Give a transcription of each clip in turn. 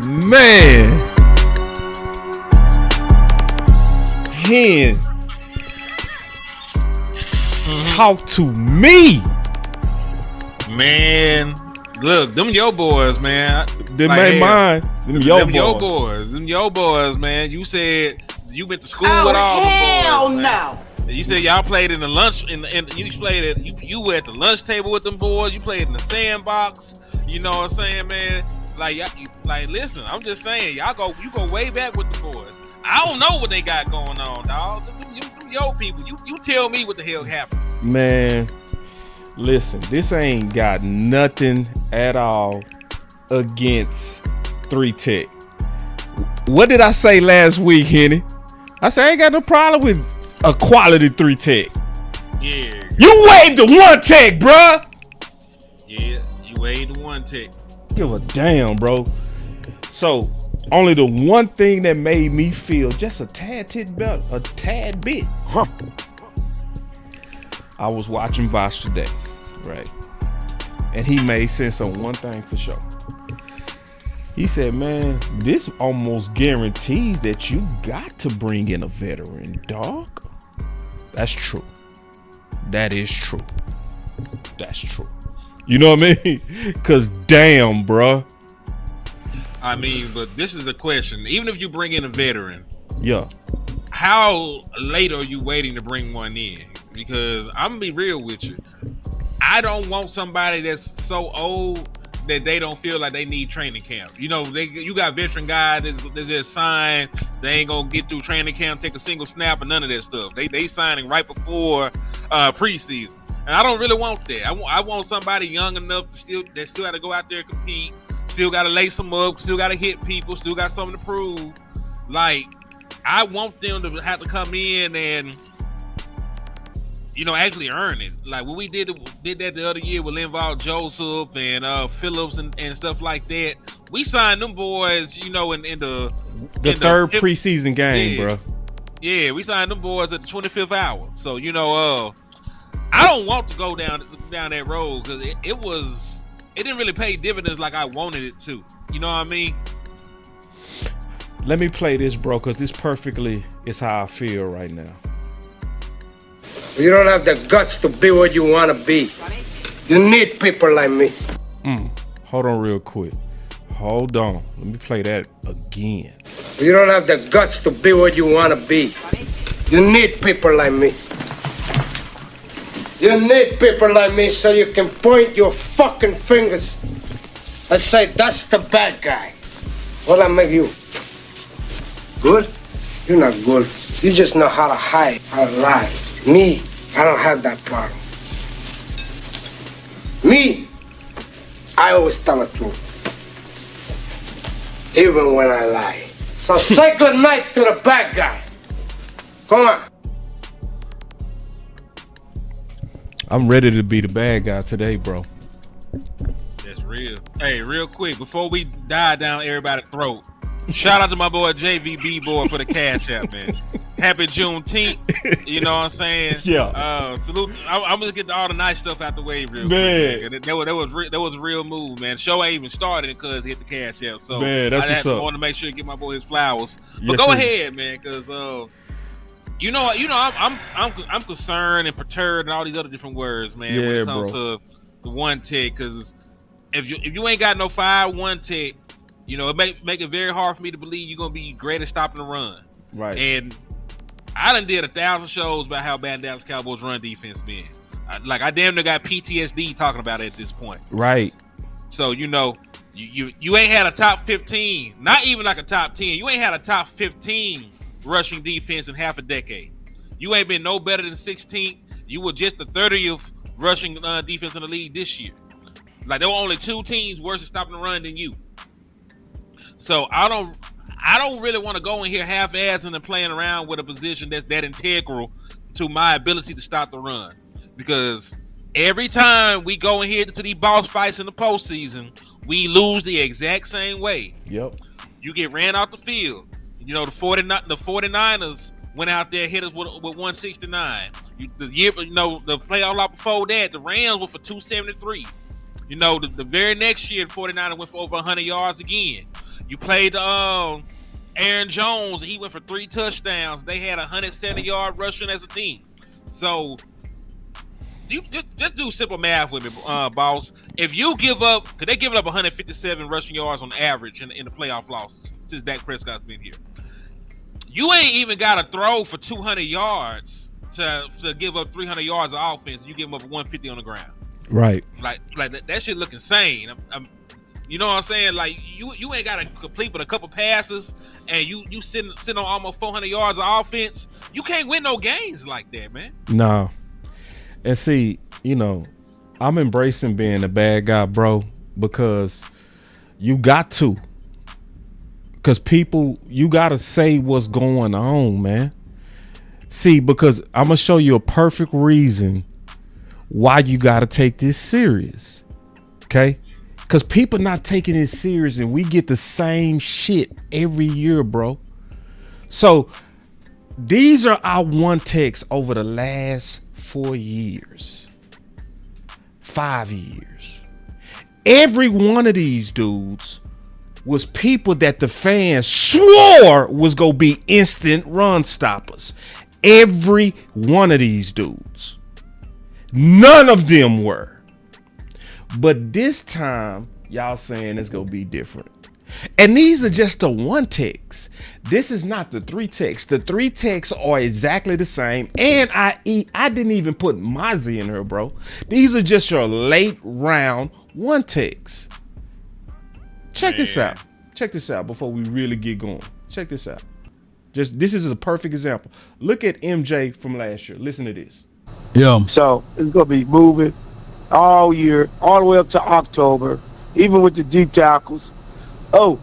Man. Hen. Talk to me. Man, look, them yo boys, man. Them ain't mine. Them yo boys. Them yo boys, man. You said you went to school with all them boys. Hell no. You said y'all played in the lunch you played at you were at the lunch table with them boys. You played in the sandbox. You know what I'm saying, man? Like listen, I'm just saying, you go way back with the boys. I don't know what they got going on, dog. Them yo people, you tell me what the hell happened. Man, listen, this ain't got nothing at all against 3 Tech. What did I say last week, Henny? I said I ain't got no problem with a quality 3 Tech. Yeah. You waived the 1 Tech, bruh. Yeah, you waived the 1 Tech. Give a damn, bro. So, only the one thing that made me feel just a tad bit. Huh. I was watching Voss today, right? And he made sense on one thing for sure. He said, man, this almost guarantees that you got to bring in a veteran, dog. That's true. That is true. That's true. You know what I mean? Because damn, bruh. I mean, but this is a question. Even if you bring in a veteran, yeah, how late are you waiting to bring one in? Because I'm gonna be real with you. I don't want somebody that's so old that they don't feel like they need training camp. You know, you got veteran guys that just signed. They ain't gonna get through training camp, take a single snap, or none of that stuff. They signing right before preseason, and I don't really want that. I want somebody young enough that still got to go out there and compete. Still got to lace them up, still got to hit people, still got something to prove. Like, I want them to have to come in and, you know, actually earn it. Like, when we did that the other year with Linval Joseph and Phillips and stuff like that, we signed them boys, you know, in the third preseason game, bro. Yeah, we signed them boys at the 25th hour. So, you know, I don't want to go down that road because it didn't really pay dividends like I wanted it to. You know what I mean? Let me play this, bro, because this perfectly is how I feel right now. You don't have the guts to be what you want to be. You need people like me. Hold on real quick. Hold on. Let me play that again. You don't have the guts to be what you want to be. You need people like me. You need people like me so you can point your fucking fingers and say, that's the bad guy. What'll I make you? Good? You're not good. You just know how to hide, how to lie. Me, I don't have that problem. Me, I always tell the truth. Even when I lie. So say good night to the bad guy. Come on. I'm ready to be the bad guy today, bro. That's real. Hey, real quick, before we dive down everybody's throat, shout out to my boy JVB boy for the cash app, man. Happy Juneteenth. You know what I'm saying? Yeah. Salute. I'm gonna get all the nice stuff out the way real man. quick. That was a real move, man. The show ain't even started because he hit the cash app. So man, that's what's up. I want to make sure to get my boy his flowers. But go ahead, man, because You know, I'm concerned and perturbed and all these other different words, man. Yeah, when it comes to the 1 Tech, because if you ain't got no 5-1 Tech, you know, it make it very hard for me to believe you're gonna be great at stopping the run. Right. And I done did 1,000 shows about how bad Dallas Cowboys run defense been. I damn near got PTSD talking about it at this point. Right. So you know, you ain't had a top 15, not even like a top 10. You ain't had a top 15. Rushing defense in half a decade. You ain't been no better than 16th. You were just the 30th rushing defense in the league this year. Like, there were only 2 teams worse at stopping the run than you. So I don't really want to go in here half-assing and playing around with a position that's that integral to my ability to stop the run. Because every time we go in here to these boss fights in the postseason, we lose the exact same way. Yep. You get ran off the field. You know, the 49ers went out there, hit us with 169. The playoff lot before that, the Rams were for 273. You know, the very next year, the 49ers went for over 100 yards again. You played Aaron Jones. He went for 3 touchdowns. They had 170-yard rushing as a team. So you just do simple math with me, boss. If you give up, because they giving up 157 rushing yards on average in the playoff losses since Dak Prescott's been here. You ain't even got to throw for 200 yards to give up 300 yards of offense. You give them up 150 on the ground. Right. Like that shit look insane. You know what I'm saying? Like you ain't got to complete but a couple passes, and you sitting on almost 400 yards of offense. You can't win no games like that, man. No. And see, you know, I'm embracing being a bad guy, bro, because you got to. Because people, you got to say what's going on, man. See, because I'm going to show you a perfect reason why you got to take this serious. Okay? Because people not taking it serious, and we get the same shit every year, bro. So these are our one takes over the last 4 years, 5 years. Every one of these dudes was people that the fans swore was gonna be instant run stoppers. Every one of these dudes. None of them were. But this time, y'all saying it's gonna be different. And these are just the one ticks. This is not the 3 ticks. The 3 ticks are exactly the same. And I didn't even put Mozzie in her, bro. These are just your late round 1 ticks. Check this out. Check this out before we really get going. Check this out. This is a perfect example. Look at MJ from last year. Listen to this. Yeah. So it's gonna be moving all year, all the way up to October, even with the deep tackles. Oh,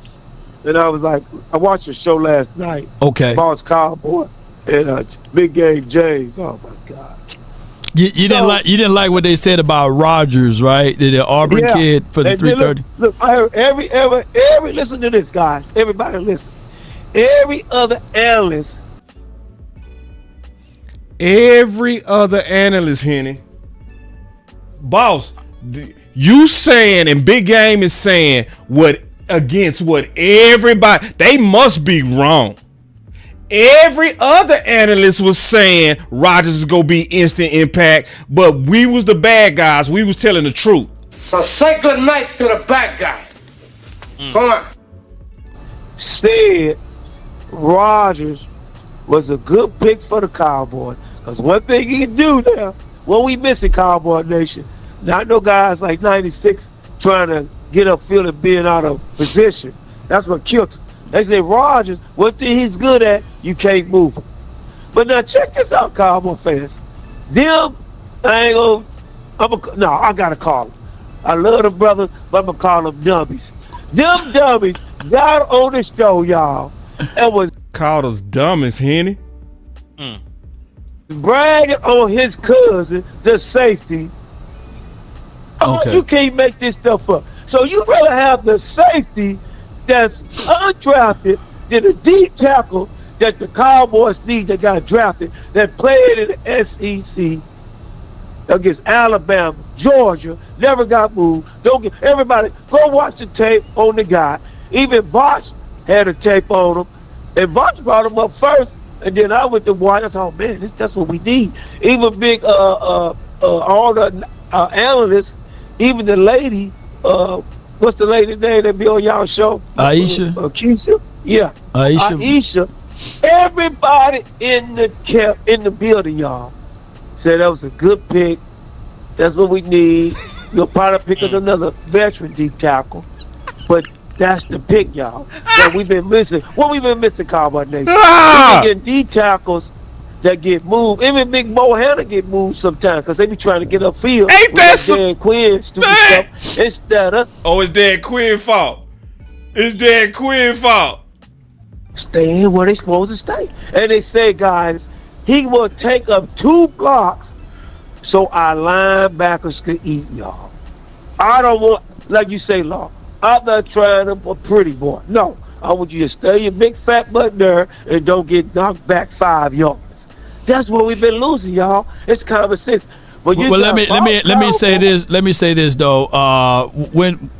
and I was like, I watched a show last night. Okay. Boss Cowboy and Big Game James. Oh my God. You didn't like what they said about Rodgers, right? The Auburn kid for the 330. Look, I heard every listen to this, guys. Everybody listen. Every other analyst, Henny. Boss, you saying, and Big Game is saying against what everybody, they must be wrong. Every other analyst was saying Rodgers is gonna be instant impact, but we was the bad guys. We was telling the truth. So say good night to the bad guy. Come on. said Rodgers was a good pick for the Cowboys. Because one thing he can do now, what we missing, Cowboy Nation, not no guys like 96 trying to get upfield and being out of position. That's what killed him. They say Rodgers, one thing he's good at, you can't move him. But now check this out, Cowboy fans. Them, I gotta call them. I love the brothers, but I'm gonna call them dummies. Them dummies got on the show, y'all, and was called us dummies, Henny. bragging on his cousin, the safety. Okay. You can't make this stuff up. So you rather have the safety that's undrafted than a deep tackle that the Cowboys need that got drafted, that played in the SEC against Alabama, Georgia, never got moved. Everybody, go watch the tape on the guy. Even Bosch had a tape on him, and Bosch brought him up first, and then I went to watch. I thought, man, that's what we need. Even big, all the analysts, even the lady, what's the lady name that be on y'all show? Aisha. Keisha? Yeah. Aisha. Everybody in the building, y'all, said that was a good pick. That's what we need. You'll probably pick up another veteran deep tackle, but that's the pick, y'all. That we've been missing. What we've been missing, Cowboy Nation? We've been getting deep tackles that get moved. Even Big Mo Hanna get moved sometimes because they be trying to get upfield. Ain't that some Dan Quinn stupid stuff instead of? Oh, it's Dan Quinn fault. It's Dan Quinn fault. Staying where they supposed to stay. And they say, guys, he will take up 2 blocks so our linebackers can eat, y'all. I don't want, like you say, Law, I'm not trying to be a pretty boy. No, I want you to stay your big fat butt there and don't get knocked back 5 yards. That's what we've been losing, y'all. It's common sense. But Well, let me say this. Let me say this though. When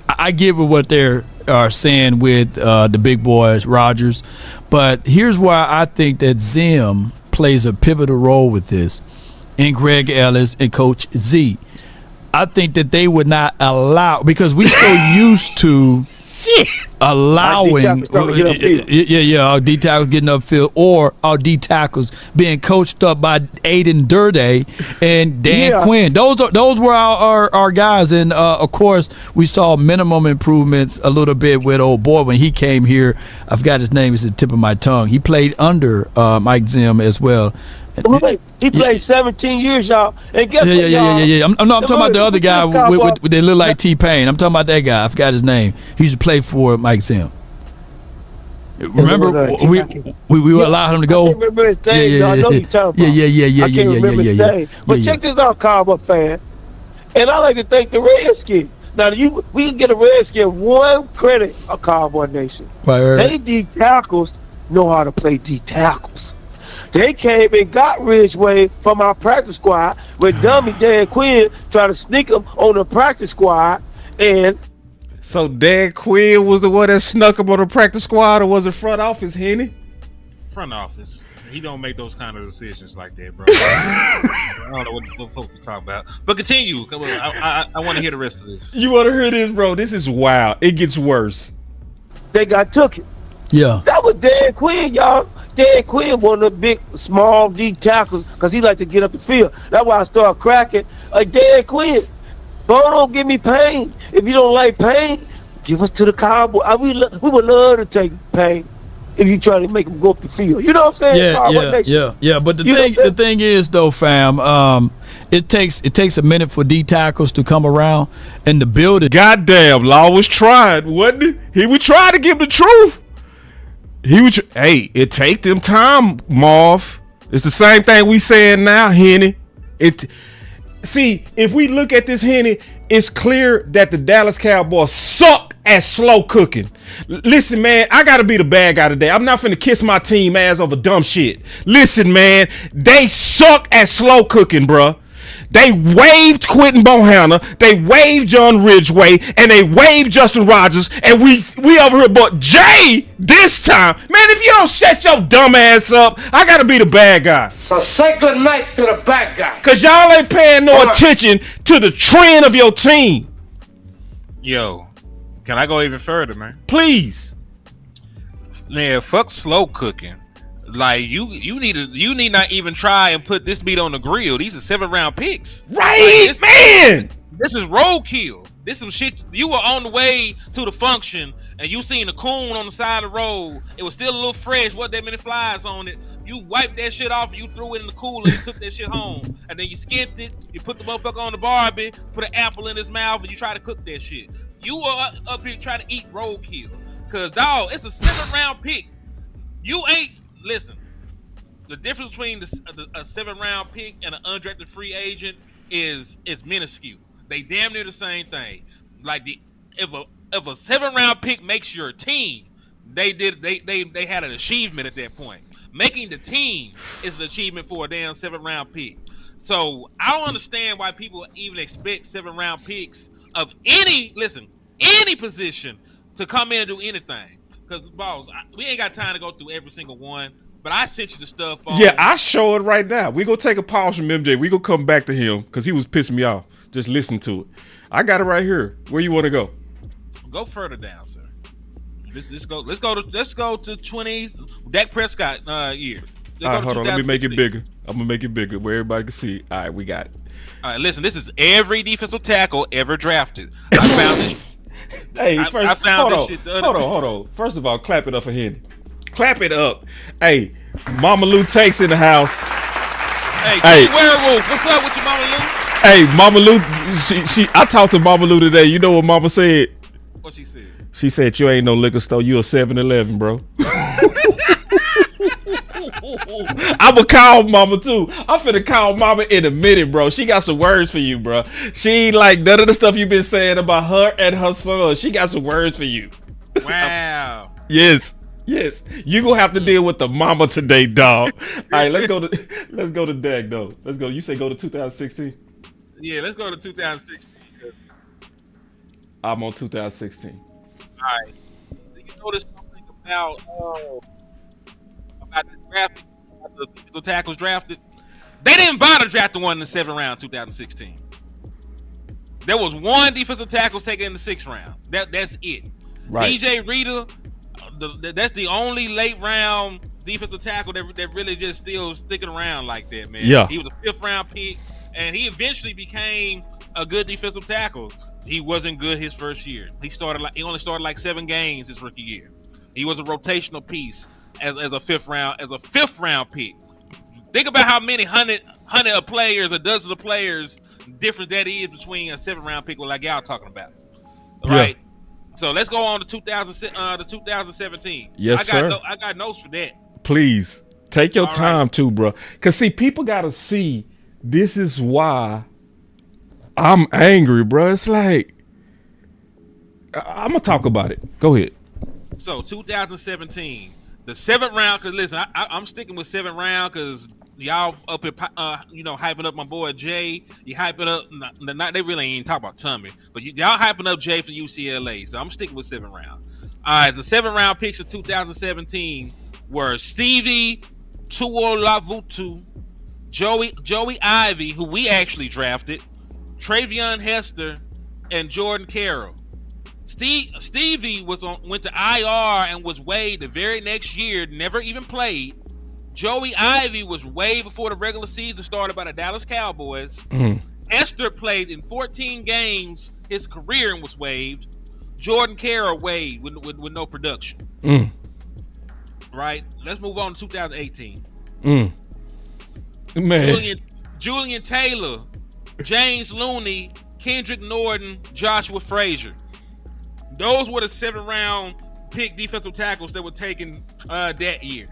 I give it what they're are saying with the big boys, Rodgers. But here's why I think that Zim plays a pivotal role with this, and Greg Ellis and Coach Z. I think that they would not allow, because we so used to allowing our D tackles getting upfield, or our D tackles being coached up by Aiden Durday and Dan Quinn. Those were our guys, and of course we saw minimum improvements a little bit with old boy when he came here. I forgot his name; it's the tip of my tongue. He played under Mike Zim as well. He played 17 years, y'all. And guess what, yeah. I'm talking about the other guy with they look like T-Pain. I'm talking about that guy. I forgot his name. He used to play for Mike Zim. Remember, we allowed him to go. I can't remember his name. I know you're talking about. I can't remember his name. But check this out, Cowboy fan. And I like to thank the Redskins. Now, we can get a Redskin one credit, a Cowboy Nation. They D tackles know how to play D tackles. They came and got Ridgeway from our practice squad with dummy Dan Quinn trying to sneak him on the practice squad. And so Dan Quinn was the one that snuck him on the practice squad, or was it front office, Henny? Front office. He don't make those kind of decisions like that, bro. I don't know what folks we talk about. But continue. Come on. I want to hear the rest of this. You want to hear this, bro? This is wild. It gets worse. They got took it. Yeah. That was Dan Quinn, y'all. Dan Quinn, one of the big, small D tackles, because he like to get up the field. That's why I started cracking. Dan Quinn, bro, don't give me pain. If you don't like pain, give us to the Cowboys. We would love to take pain if you try to make them go up the field. You know what I'm saying? Yeah. But the thing is, though, fam, it takes a minute for D tackles to come around and to build it. Goddamn, Law was trying, wasn't he? He would try to give the truth. Hey, it take them time, Marv. It's the same thing we saying now, Henny. See, if we look at this, Henny, it's clear that the Dallas Cowboys suck at slow cooking. Listen, man, I gotta be the bad guy today. I'm not finna kiss my team ass over dumb shit. Listen, man, they suck at slow cooking, bruh. They waived Quentin Bohanna, they waived John Ridgeway, and they waived Justin Rodgers, and we over here but Jay this time. Man, if you don't shut your dumb ass up, I gotta be the bad guy. So say good night to the bad guy. Cause y'all ain't paying no attention to the trend of your team. Yo, can I go even further, man? Please. Man, fuck slow cooking. Like you need not even try and put this meat on the grill. These are 7th-round picks. Right, like man. This is roadkill. This some shit. You were on the way to the function and you seen a coon on the side of the road. It was still a little fresh. Wasn't that many flies on it? You wiped that shit off and you threw it in the cooler and took that shit home. And then you skinned it. You put the motherfucker on the barbie, put an apple in his mouth, and you try to cook that shit. You are up here trying to eat roadkill. Cause dog, it's a 7th-round pick. You ain't. Listen, the difference between a 7th-round pick and an undrafted free agent is minuscule. They damn near the same thing. Like if a 7th-round pick makes your team, they had an achievement at that point. Making the team is an achievement for a damn 7th-round pick. So I don't understand why people even expect 7th-round picks of any position to come in and do anything. Because, boss, we ain't got time to go through every single one, but I sent you the stuff on. Yeah, I show it right now. We gonna take a pause from MJ. We gonna come back to him because he was pissing me off. Just listen to it. I got it right here. Where you want to go? Go further down, sir. Let's go to 20s. Dak Prescott year. All right, hold on. Let me make it bigger. I'm gonna make it bigger where everybody can see. All right, we got it. All right, listen. This is every defensive tackle ever drafted. I found this. Hey, first, hold on. First of all, clap it up for Henny. Clap it up. Hey, Mama Lou Takes in the house. Hey, werewolf. What's up with you, Mama Lou? Hey, Mama Lou. I talked to Mama Lou today. You know what Mama said? What she said? She said you ain't no liquor store. You a 7-Eleven, bro. I'ma call Mama too. I'm finna call Mama in a minute, bro. She got some words for you, bro. She ain't like none of the stuff you've been saying about her and her son. She got some words for you. Wow. Yes. You gonna have to deal with the mama today, dog. All right, let's go to Dak though. Let's go. You say go to 2016? Yeah, let's go to 2016. I'm on 2016. right. So you notice something about the draft, about the defensive tackles drafted. They didn't bother drafting one in the 7th round, 2016. There was one defensive tackle taken in the 6th round. That's it. Right. DJ Reader, that's the only late round defensive tackle that really just still sticking around like that, man. Yeah. He was a 5th round pick, and he eventually became a good defensive tackle. He wasn't good his first year. He only started like 7 games his rookie year. He was a rotational piece as a 5th round pick. Think about how many hundred of players or dozens of players difference that is between a 7th round pick like y'all talking about. Right? So let's go on to 2017. Yes, sir. I got notes for that. Please take your All time right. too, bro. Cause see, people gotta see. This is why I'm angry, bro. It's like I'm gonna talk about it. Go ahead. So 2017, the 7th round. Cause listen, I'm sticking with 7th round because y'all up here, hyping up my boy Jay. You hyping up. Not they really ain't talking about Tommy, but y'all hyping up Jay from UCLA. So I'm sticking with 7th round. All right, the 7th round picks of 2017 were Stevie Tuolavutu, Joey Ivy, who we actually drafted, Travion Hester, and Jordan Carroll. Stevie went to IR and was waived the very next year, never even played. Joey Ivy was waived before the regular season started by the Dallas Cowboys. Hester played in 14 games his career and was waived. Jordan Carroll waived with no production. Right? Let's move on to 2018. Man. Julian Taylor, James Looney, Kendrick Norton, Joshua Frazier. Those were the 7th round pick defensive tackles that were taken that year.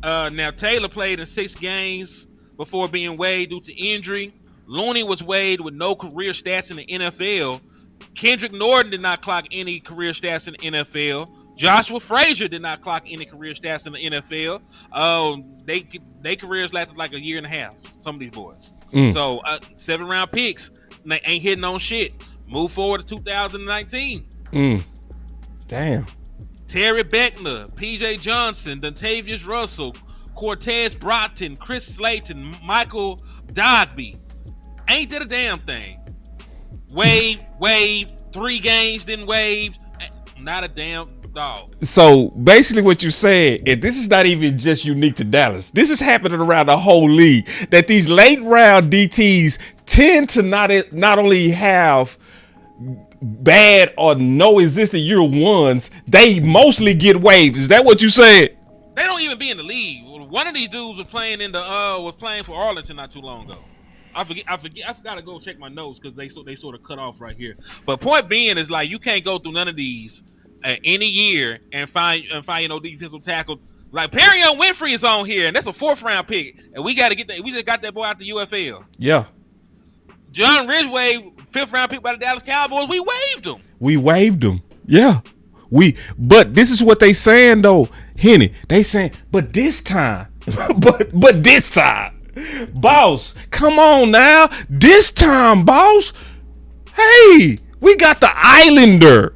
Now Taylor played in 6 games before being waived due to injury. Looney was waived with no career stats in the NFL. Kendrick Norton did not clock any career stats in the NFL. Joshua Frazier did not clock any career stats in the NFL. They careers lasted like a year and a half. Some of these boys. So 7th round picks, they ain't hitting on shit. Move forward to 2019. Damn. Terry Beckner, PJ Johnson, Dontavius Russell, Cortez Broughton, Chris Slayton, Michael Dogby. Ain't that a damn thing? Wave, 3 games, then waved. Not a damn dog. So basically what you said, and this is not even just unique to Dallas. This is happening around the whole league, that these late round DTs tend to not only have bad or no existing year ones, they mostly get waived. Is that what you said? They don't even be in the league. One of these dudes was playing for Arlington not too long ago. I forgot to go check my notes because they sort of cut off right here. But point being is like you can't go through none of these any year and find defensive tackle. Like Perrion Winfrey is on here, and that's a 4th round pick, and we got to get that. We just got that boy out the UFL. Yeah. John Ridgway, 5th round pick by the Dallas Cowboys. We waived him. Yeah. But this is what they saying though, Henny. They saying, but this time, but this time, boss, come on now. This time, boss. Hey, we got the Islander.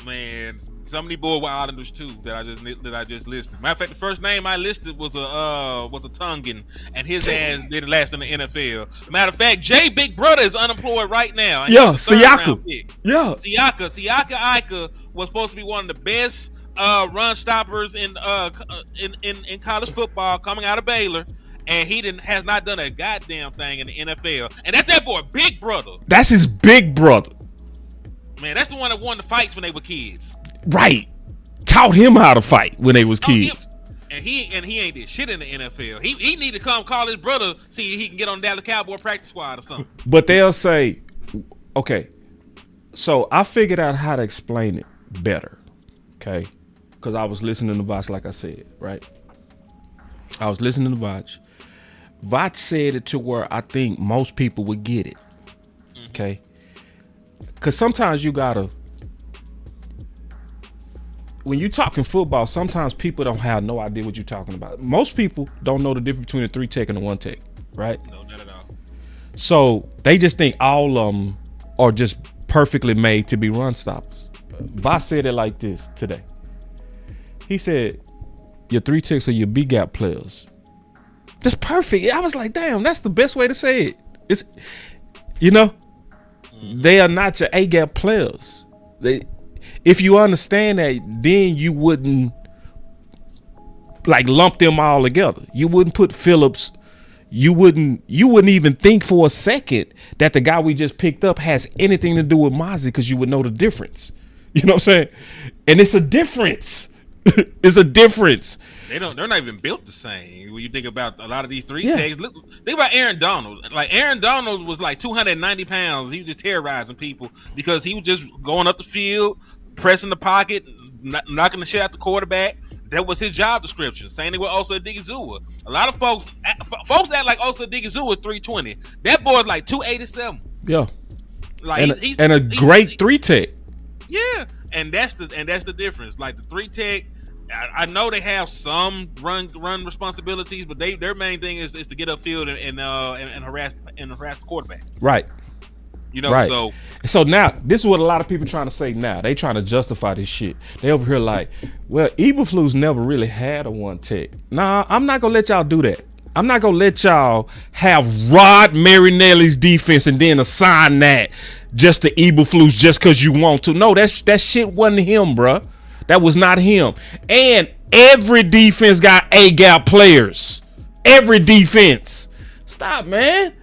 Man, some of these boys were Islanders too that I just listed. Matter of fact, the first name I listed was a Tongan, and his ass didn't last in the NFL. Matter of fact, Jay Big Brother is unemployed right now. Yeah, Siaka. Yeah, Siaka Ika was supposed to be one of the best run stoppers in college football coming out of Baylor, and he has not done a goddamn thing in the NFL. And that's that boy, Big Brother. That's his big brother. Man, that's the one that won the fights when they were kids. Right. Taught him how to fight when they was kids. And he ain't did shit in the NFL. He need to come call his brother, see if he can get on Dallas Cowboy practice squad or something. But they'll say, okay, so I figured out how to explain it better, okay? Because I was listening to Voch, like I said, right? I was listening to Voch. Voch said it to where I think most people would get it, okay? Because sometimes you gotta, when you're talking football, sometimes people don't have no idea what you're talking about. Most people don't know the difference between a 3-tech and a 1-tech, right? No, not at all. So they just think all of them are just perfectly made to be run stoppers. Boss said it like this today. He said, your 3 techs are your B gap players. That's perfect. I was like, damn, that's the best way to say it. It's, they are not your A gap players. If you understand that, then you wouldn't like lump them all together. You wouldn't put Phillips. You wouldn't even think for a second that the guy we just picked up has anything to do with Mozzie, because you would know the difference. You know what I'm saying? And it's a difference. It's a difference. They're not even built the same. When you think about a lot of these 3 techs, think about Aaron Donald. Like Aaron Donald was like 290 pounds. He was just terrorizing people because he was just going up the field, pressing the pocket, knocking the shit out the quarterback. That was his job description. Same thing with Osa Odigizua. A lot of folks act like Osa Odigizua is 320. That boy's like 287. Yeah. Like he's a great 3 tech. Yeah, and that's the difference. Like the 3 tech, I know they have some run responsibilities, but their main thing is to get upfield and harass the quarterback. Right. Right. So now this is what a lot of people trying to say now. They trying to justify this shit. They over here like, well, Eberflus never really had a 1 tech. Nah, I'm not gonna let y'all do that. I'm not gonna let y'all have Rod Marinelli's defense and then assign that just to Eberflus just because you want to. No, that shit wasn't him, bruh. That was not him. And every defense got A-gap players. Every defense. Stop, man.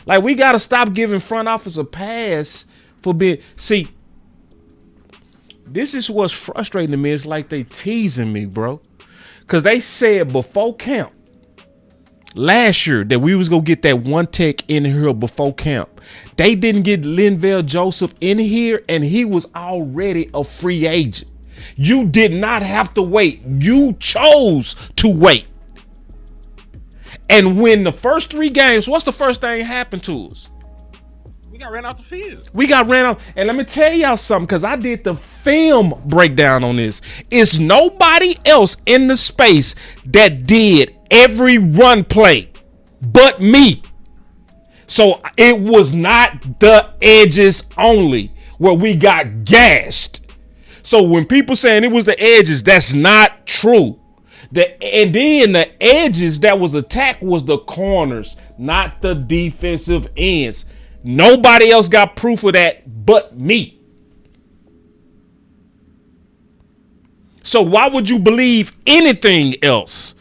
Like, we got to stop giving front office a pass for being... See, this is what's frustrating to me. It's like they teasing me, bro. Because they said before camp, last year, that we was going to get that 1 tech in here before camp. They didn't get Linval Joseph in here, and he was already a free agent. You did not have to wait. You chose to wait. And when the first 3 games, what's the first thing happened to us? We got ran off the field. We got ran off. And let me tell y'all something, because I did the film breakdown on this. It's nobody else in the space that did every run play but me. So it was not the edges only where we got gashed. So when people saying it was the edges, that's not true. And then the edges that was attacked was the corners, not the defensive ends. Nobody else got proof of that but me. So why would you believe anything else?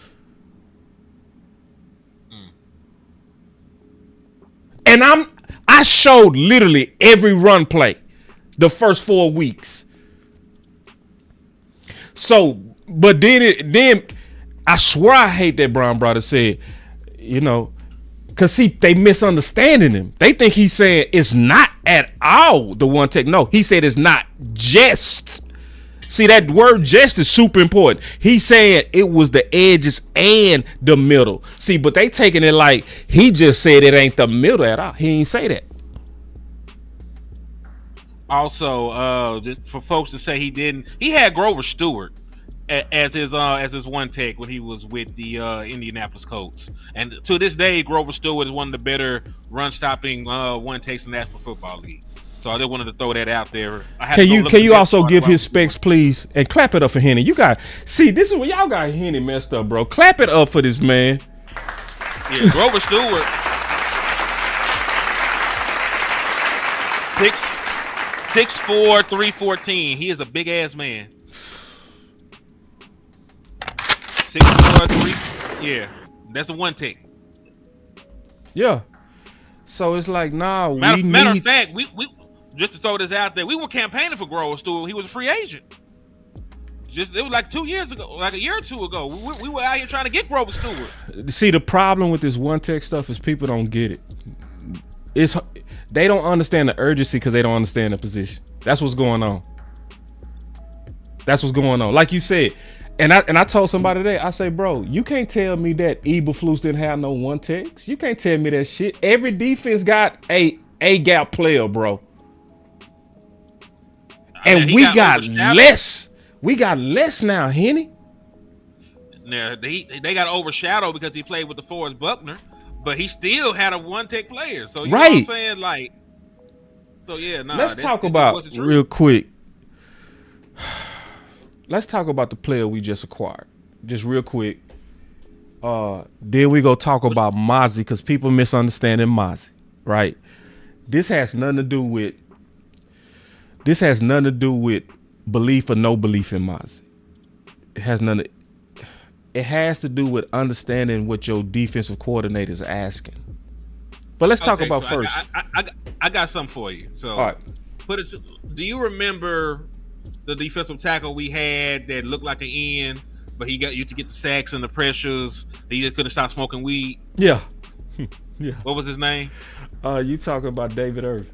And I showed literally every run play the first 4 weeks. So, but then I swear I hate that Brown brother said, because see, they misunderstanding him. They think he's saying it's not at all the 1 tech. No, he said it's not just. See, that word just is super important. He's saying it was the edges and the middle. See, but they taking it like he just said it ain't the middle at all. He ain't say that. Also, for folks to say he had Grover Stewart as his 1 tech when he was with the Indianapolis Colts, and to this day, Grover Stewart is one of the better run stopping 1 techs in the National Football League. So I just wanted to throw that out there. Can you also give his specs, please, and clap it up for Henny? This is where y'all got Henny messed up, bro. Clap it up for this man. Yeah, Grover Stewart. 6'4", 314. He is a big ass man. 6'4", 3. Yeah, that's a 1 tech. Yeah. So it's like, nah, matter of fact, we just to throw this out there, we were campaigning for Grover Stewart. He was a free agent. It was like 2 years ago, like a year or two ago. We were out here trying to get Grover Stewart. See, the problem with this 1 tech stuff is people don't get it. They don't understand the urgency because they don't understand the position. That's what's going on. Like you said, and I told somebody today, I say, bro, you can't tell me that Eberflus didn't have no 1 techs. You can't tell me that shit. Every defense got a gap player, bro. And we got less. We got less now, Henny. Now they got overshadowed because he played with the Forrest Buckner, but he still had a 1 tech player. So you know what I'm saying? Like, so yeah, nah. Let's talk about real quick let's talk about the player we just acquired, just real quick. Then we go talk about Mozzie because people misunderstanding Mozzie, right? This has nothing to do with belief or no belief in Mozzie. It has nothing. It has to do with understanding what your defensive coordinator is asking. But let's talk about first. I got something for you. So, all right. Do you remember the defensive tackle we had that looked like an end, but he got you to get the sacks and the pressures? He just couldn't stop smoking weed. Yeah. Yeah. What was his name? You talking about David Irvin?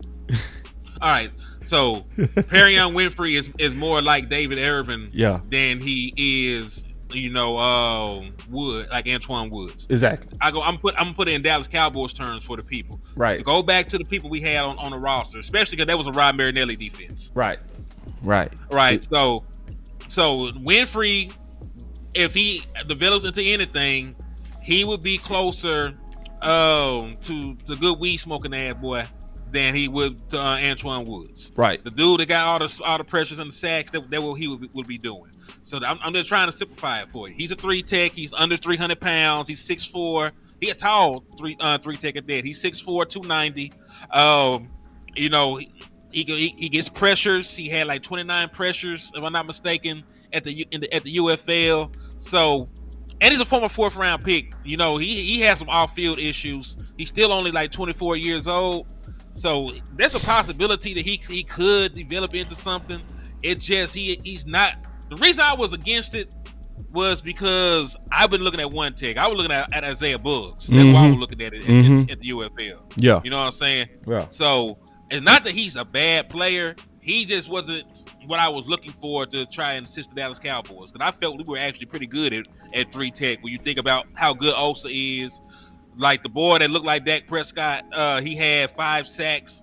All right. So Perrion Winfrey is more like David Irvin than he is, Wood, like Antoine Woods. Exactly. I'm put it in Dallas Cowboys terms for the people. Right. To go back to the people we had on the roster, especially because that was a Rod Marinelli defense. Right. So Winfrey, if he develops into anything, he would be closer to good weed smoking ass boy than he would to Antoine Woods. Right. The dude that got all the pressures and the sacks, that what he would be doing. So I'm just trying to simplify it for you. He's a 3-tech. He's under 300 pounds. He's 6'4". He a tall 3-tech at that. He's 6'4", 290. He gets pressures. He had like 29 pressures, if I'm not mistaken, at the UFL. So, and he's a former 4th round pick. He has some off field issues. He's still only like 24 years old. So there's a possibility that he could develop into something. It's just he's not. The reason I was against it was because I've been looking at 1-tech. I was looking at Isaiah Buggs. That's why I was looking at it at the UFL. Yeah. You know what I'm saying? Yeah. So it's not that he's a bad player. He just wasn't what I was looking for to try and assist the Dallas Cowboys. Because I felt we were actually pretty good at 3-tech. When you think about how good Osa is, like the boy that looked like Dak Prescott, he had 5 sacks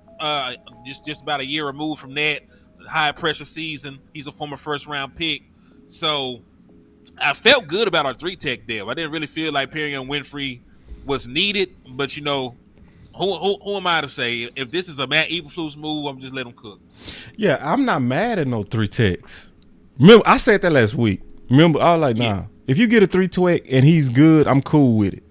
just about a year removed from that. High pressure season. He's a former 1st round pick. So I felt good about our 3-tech deal. I didn't really feel like Perrion Winfrey was needed, but who am I to say? If this is a Matt Eberflus move, I'm just let him cook. Yeah, I'm not mad at no 3-techs. Remember, I said that last week. Remember, I was like, nah. If you get a 3-tech and he's good, I'm cool with it.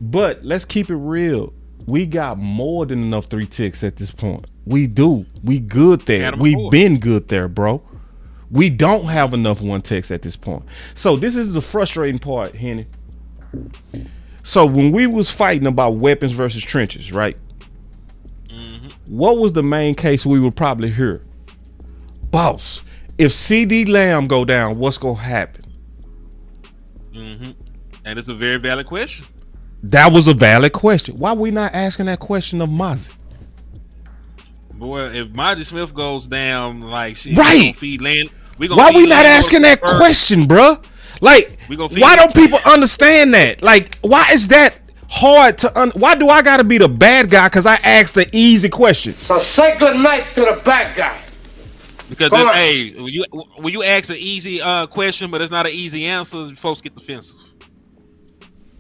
But let's keep it real. We got more than enough 3-techs at this point. We do. We good there. We've been good there, bro. We don't have enough 1-techs at this point. So this is the frustrating part, Henny. So when we was fighting about weapons versus trenches, right? Mm-hmm. What was the main case we would probably hear? Boss, if CD Lamb go down, what's going to happen? Mm-hmm. And it's a very valid question. That was a valid question. Why are we not asking that question of Mozzie? Boy, if Mozzie Smith goes down, like she's right, gonna feed Land. Why we not asking that question, bro? Like, why don't people understand that? Like, why is that hard to? Why do I gotta be the bad guy? Because I asked the easy question. So say good night to the bad guy. Because when you ask an easy question, but it's not an easy answer, folks get defensive.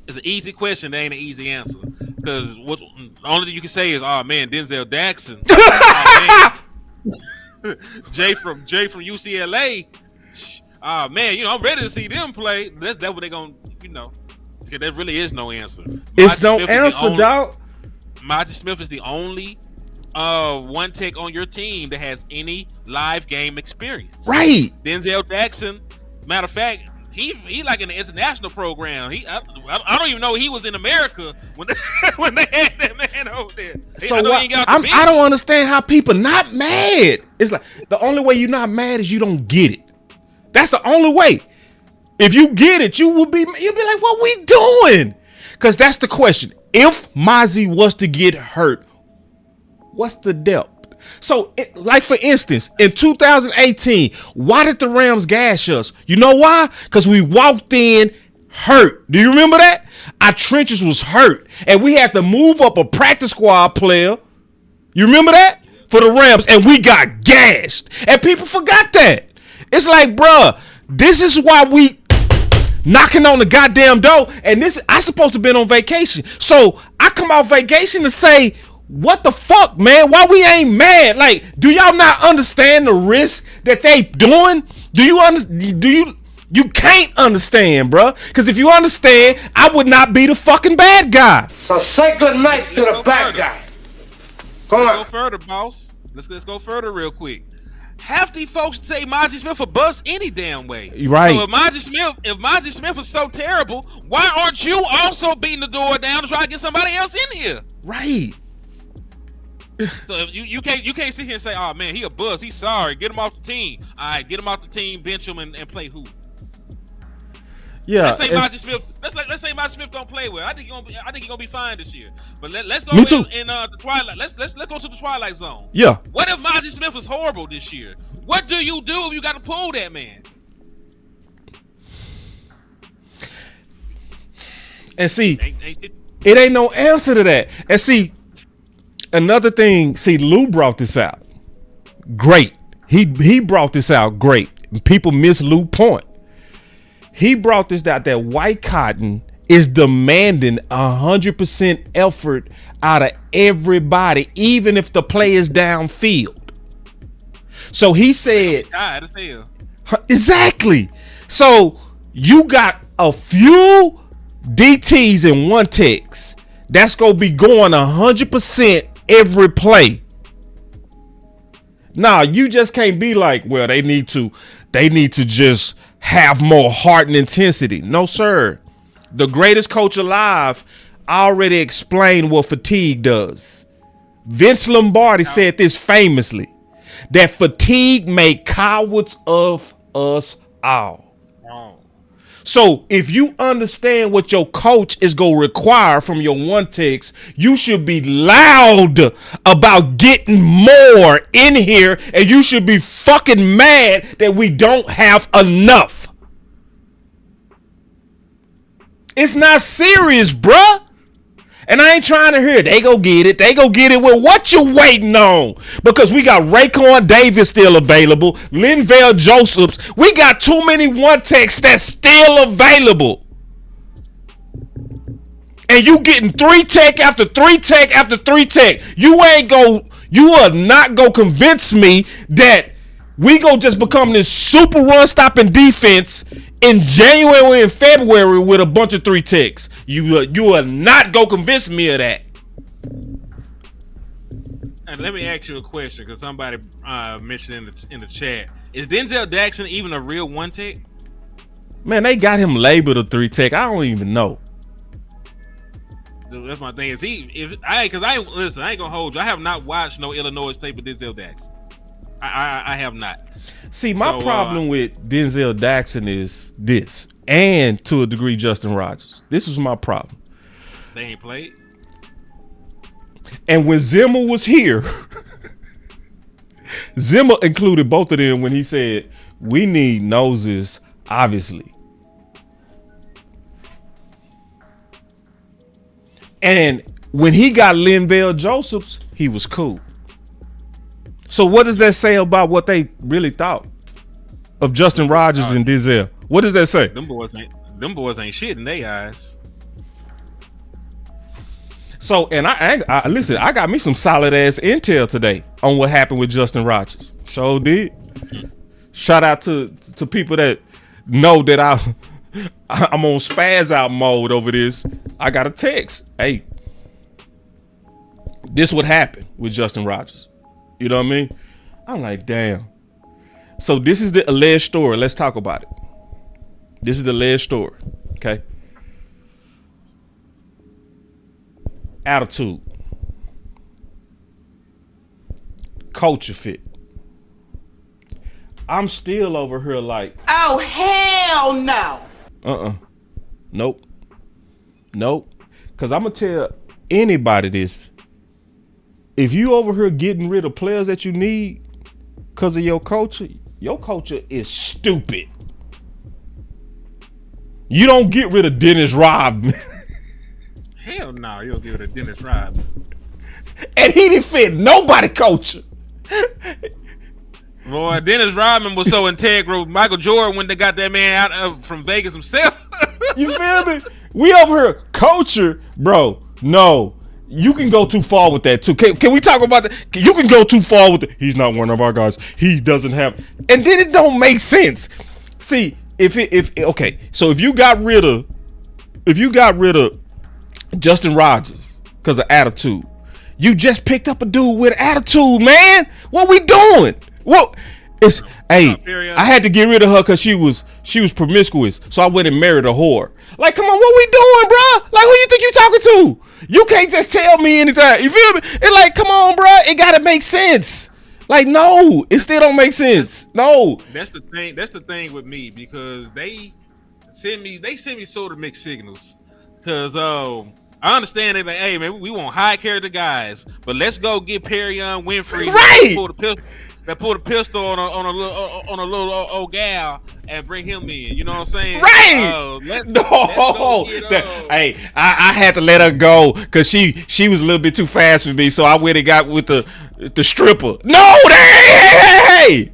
It's an easy question, that ain't an easy answer. Because the only thing you can say is, "Oh man, Denzel Jackson." Jay from UCLA. Oh man, I'm ready to see them play. That's what they're gonna, because there really is no answer. It's no answer, dog. Mozzie Smith is the only 1-tech on your team that has any live game experience. Right. Denzel Jackson, matter of fact, he like in the international program. I don't even know he was in America when they had that man over there. So I don't understand how people not mad. It's like the only way you're not mad is you don't get it. That's the only way. If you get it, you'll be like, what we doing? Because that's the question. If Mozzie was to get hurt, what's the depth? So, like for instance, in 2018, why did the Rams gash us? You know why? Because we walked in hurt. Do you remember that? Our trenches was hurt, and we had to move up a practice squad player. You remember that? For the Rams, and we got gashed, and people forgot that. It's like, bruh, this is why we knocking on the goddamn door, and I supposed to been on vacation. So I come off vacation to say, What the fuck, man? Why we ain't mad? Like, do y'all not understand the risk that they doing? You can't understand, bruh. Because if you understand, I would not be the fucking bad guy. So say good night to the bad guy. Come on. Let's go further, boss. Let's go further real quick. Half these folks say Margie Smith a bust any damn way. Right. So if Margie Smith is so terrible, why aren't you also beating the door down to try to get somebody else in here? Right. So if you can't sit here and say, oh man, he a bust, he's sorry, get him off the team. All right, get him off the team, bench him, and play who? Yeah. Let's say Margie Smith. Let's say Margie Smith don't play well. I think he's gonna be fine this year. But let's go Me too. in the twilight. Let's go to the twilight zone. Yeah. What if Margie Smith is horrible this year? What do you do if you got to pull that man? And see, it ain't no answer to that. And see, another thing. See, Lou brought this out. Great. He brought this out. Great. People miss Lou point. He brought this out that White Cotton is demanding 100% effort out of everybody, even if the play is downfield. So he said, exactly. So you got a few DTs and one techs that's gonna be going 100% every play. Nah, you just can't be like, well, they need to just have more heart and intensity. No, sir. The greatest coach alive already explained what fatigue does. Vince Lombardi said this famously, that fatigue made cowards of us all. So if you understand what your coach is going to require from your one techs, you should be loud about getting more in here, and you should be fucking mad that we don't have enough. It's not serious, bruh. And I ain't trying to hear it. They go get it. They go get it. Well, what you waiting on? Because we got Raekwon Davis still available. Linval Josephs. We got too many one techs that's still available. And you getting 3 tech after 3 tech after 3 tech. You are not going to convince me that we going to just become this super run stopping defense in January and February with a bunch of 3 techs. You are not gonna convince me of that. And let me ask you a question, because somebody mentioned in the chat: is Denzel Jackson even a real one tech? Man, they got him labeled a 3 tech. I don't even know. That's my thing. Listen, I ain't gonna hold you. I have not watched no Illinois tape with Denzel Jackson. I have not. See, my problem with Denzel Jackson is this, and to a degree, Justin Rodgers. This was my problem. They ain't played. And when Zimmer was here, Zimmer included both of them when he said, we need noses, obviously. And when he got Linval Josephs, he was cool. So what does that say about what they really thought of Justin Rodgers and Denzel? What does that say? Them boys ain't shit in their eyes. So, and I listen, I got me some solid ass intel today on what happened with Justin Rodgers. Sure did. Shout out to people that know that I'm on spaz out mode over this. I got a text. Hey, this would happen with Justin Rodgers. You know what I mean? I'm like, damn. So this is the alleged story. Let's talk about it. This is the alleged story. Okay. Attitude. Culture fit. I'm still over here like, oh, hell no. Nope. Because I'm going to tell anybody this. If you over here getting rid of players that you need because of your culture is stupid. You don't get rid of Dennis Rodman. Hell no, you don't get rid of Dennis Rodman. And he didn't fit nobody culture. Boy, Dennis Rodman was so integral. Michael Jordan when they got that man out from Vegas himself. You feel me? We over here culture, bro. No. you can go too far with that too. Can we talk about that? You can go too far with it. He's not one of our guys. He doesn't have, and then it don't make sense. See, so if you got rid of Justin Rodgers because of attitude, you just picked up a dude with attitude, man. What we doing? What? It's I had to get rid of her because she was promiscuous, so I went and married a whore. Like, come on, what we doing, bro? Like, who you think you talking to? You can't just tell me anything. You feel me? It's like, come on, bro. It gotta make sense. Like, no, it still don't make sense. No. That's the thing. That's the thing with me, because they send me sort of mixed signals. Cause I understand they like, hey man, we want high character guys, but let's go get Perrion, Winfrey, right? Pull the pistol on a little old gal and bring him in. You know what I'm saying? Right? Hey, I had to let her go because she was a little bit too fast for me, so I went and got with the stripper. No, hey,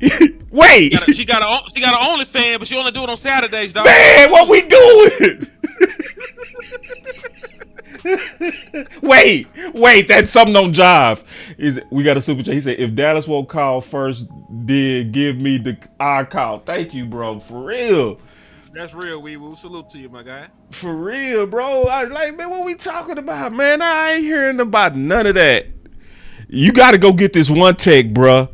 wait. She got an OnlyFans, but she only do it on Saturdays, dog. Man, what we doing? wait, that's something on jive. We got a super chat. He said, if Dallas won't call first, then give me the I call. Thank you, bro. For real. That's real, Weeble. Salute to you, my guy. For real, bro. I was like, man, what we talking about, man? I ain't hearing about none of that. You got to go get this one tech, bro.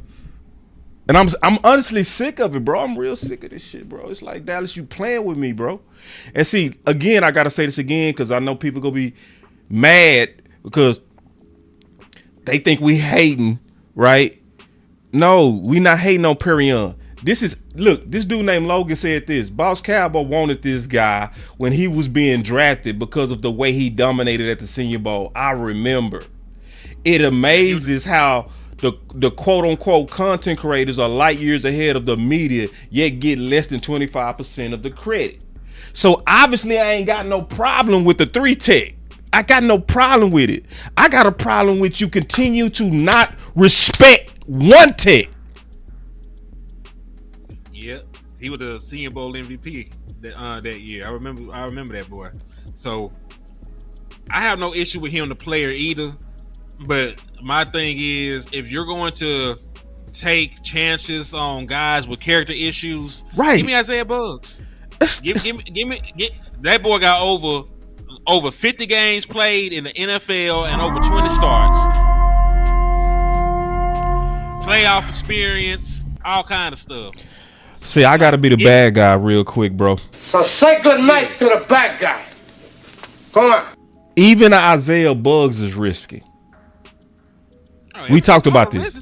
And I'm honestly sick of it, bro. I'm real sick of this shit, bro. It's like, Dallas, you playing with me, bro. And see, again, I got to say this again because I know people going to be mad because they think we hating, right? No, we not hating on Perrion. This dude named Logan said this. Boss Cowboy wanted this guy when he was being drafted because of the way he dominated at the Senior Bowl. I remember. It amazes how the quote-unquote content creators are light years ahead of the media, yet get less than 25% of the credit. So obviously I ain't got no problem with the 3 tech. I got no problem with it. I got a problem with you continue to not respect 1 tech. Yeah, he was the Senior Bowl MVP that year. I remember that boy. So I have no issue with him, the player, either. But my thing is, if you're going to take chances on guys with character issues, right? Give me Isaiah Buggs. give me. That boy got over 50 games played in the NFL and over 20 starts. Playoff experience, all kind of stuff. See, I gotta be the bad guy real quick, bro. So say good night to the bad guy. Come on. Even Isaiah Buggs is risky. We talked about this.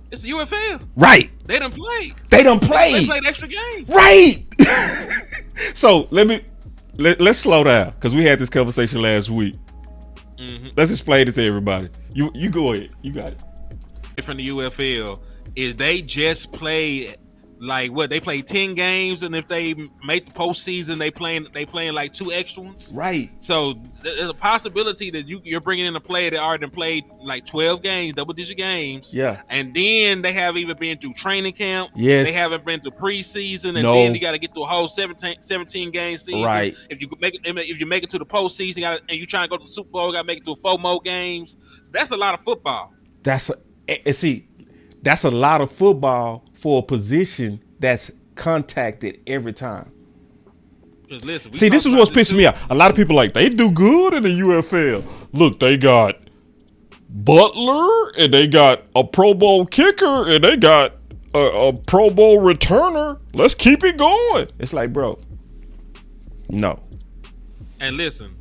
It's the UFL. Right. They done played. They played extra games. Right. So let's slow down because we had this conversation last week. Mm-hmm. Let's explain it to everybody. You go ahead. You got it. From the UFL is they just played like what they played 10 games, and if they make the postseason, they playing like 2 extra ones. Right. So there's a possibility that you're bringing in a player that already played like 12 games, double-digit games. Yeah. And then they haven't even been through training camp. Yes. They haven't been through preseason, and then you got to get through a whole 17 game season. Right. If you make it to the postseason, and you try to go to the Super Bowl, you got to make it through 4 more games. So that's a lot of football. That's a lot of football for a position that's contacted every time. Listen, see, this is what's pissing me off. A lot of people like, they do good in the UFL. Look, they got Butler, and they got a Pro Bowl kicker, and they got a Pro Bowl returner. Let's keep it going. It's like, bro, no. And listen,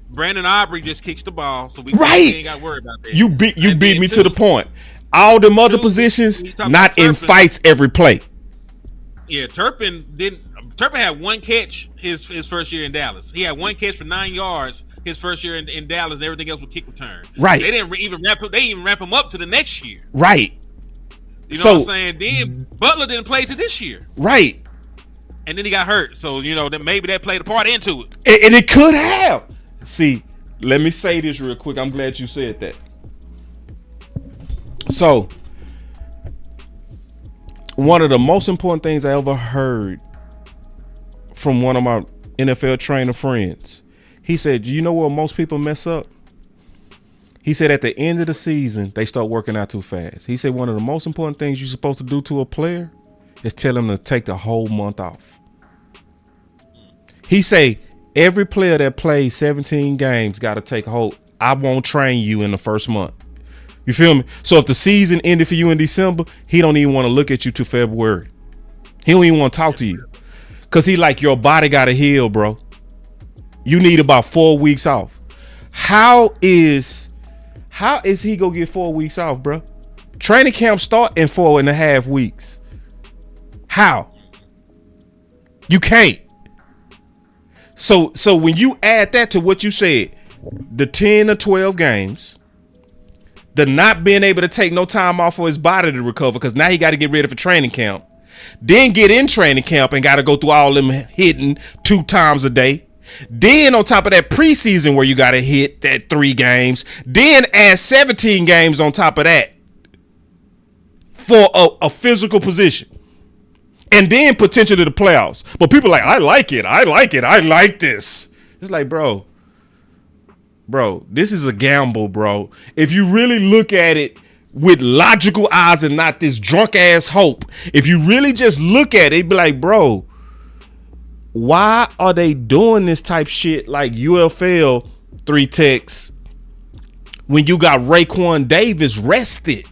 Brandon Aubrey just kicks the ball, so we ain't got to worry about that. You beat me to the point. All them other positions, not in fights every play. Yeah, Turpin had 1 catch his first year in Dallas. He had 1 catch for 9 yards his first year in Dallas, and everything else was kick return. Right. They didn't even ramp him up to the next year. Right. You know what I'm saying? Then Butler didn't play to this year. Right. And then he got hurt. So, that maybe that played a part into it. And it could have. See, let me say this real quick. I'm glad you said that. So, one of the most important things I ever heard from one of my NFL trainer friends, he said, "You know where most people mess up? He said at the end of the season, they start working out too fast. He said one of the most important things you're supposed to do to a player is tell him to take the whole month off. He say every player that plays 17 games got to take a whole. I won't train you in the first month. You feel me? So if the season ended for you in December, he don't even want to look at you till February. He don't even want to talk to you. Because he like, your body got to heal, bro. You need about 4 weeks off. How is he gonna get 4 weeks off, bro? Training camp start in 4.5 weeks. How? You can't. So when you add that to what you said, the 10 or 12 games, the not being able to take no time off for his body to recover, because now he got to get ready for training camp, then get in training camp and got to go through all them hitting 2 times a day. Then on top of that preseason where you got to hit that 3 games, then add 17 games on top of that for a physical position. And then potentially the playoffs. But people are like, I like this. It's like, bro, this is a gamble, bro. If you really look at it with logical eyes and not this drunk ass hope, if you really just look at it, be like, bro, why are they doing this type shit like UFL 3 techs when you got Raekwon Davis rested?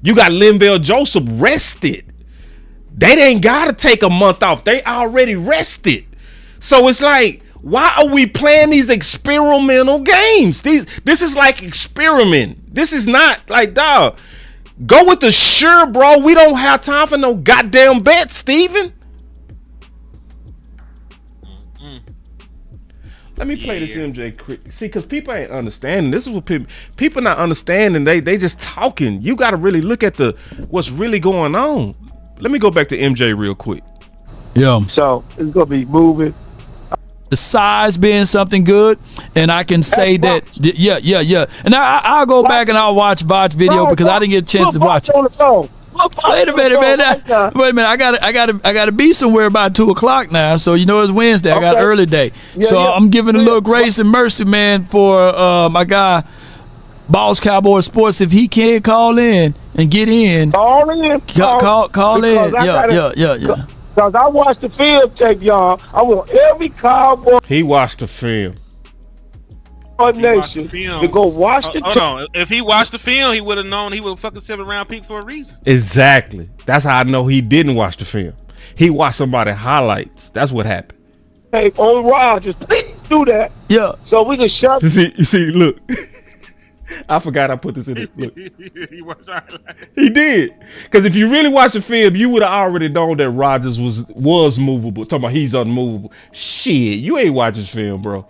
You got Linval Joseph rested. They ain't got to take a month off. They already rested. So it's like, why are we playing these experimental games? This is like experiment. This is not like, dog, go with the sure, bro. We don't have time for no goddamn bets, Steven. Let me play this MJ. See, because people ain't understanding. This is what people not understanding. They just talking. You got to really look at what's really going on. Let me go back to MJ real quick. Yeah. So it's gonna be moving. The size being something good, and I can say that. Yeah. And I'll go back and I'll watch Vach video because I didn't get a chance to watch it. Wait a minute, man. Wait a minute. I gotta be somewhere by 2:00 now. So you know it's Wednesday. I got early day. I'm giving a little grace and mercy, man, for my guy, BossCowboySports. If he can't call in and get in, call in. Call in. Yeah. Because I watched the film tape, y'all. I want every Cowboy. He watched the film. Nation to go watch the hold on. If he watched the film, he would have known he was a fucking 7th-round pick for a reason. Exactly. That's how I know he didn't watch the film. He watched somebody highlights. That's what happened. Hey, on Rodgers, please do that. Yeah. So we can shut. You see, look. I forgot I put this in it. Look. He did. Because if you really watch the film, you would have already known that Rodgers was movable. Talking about he's unmovable. Shit, you ain't watch this film, bro.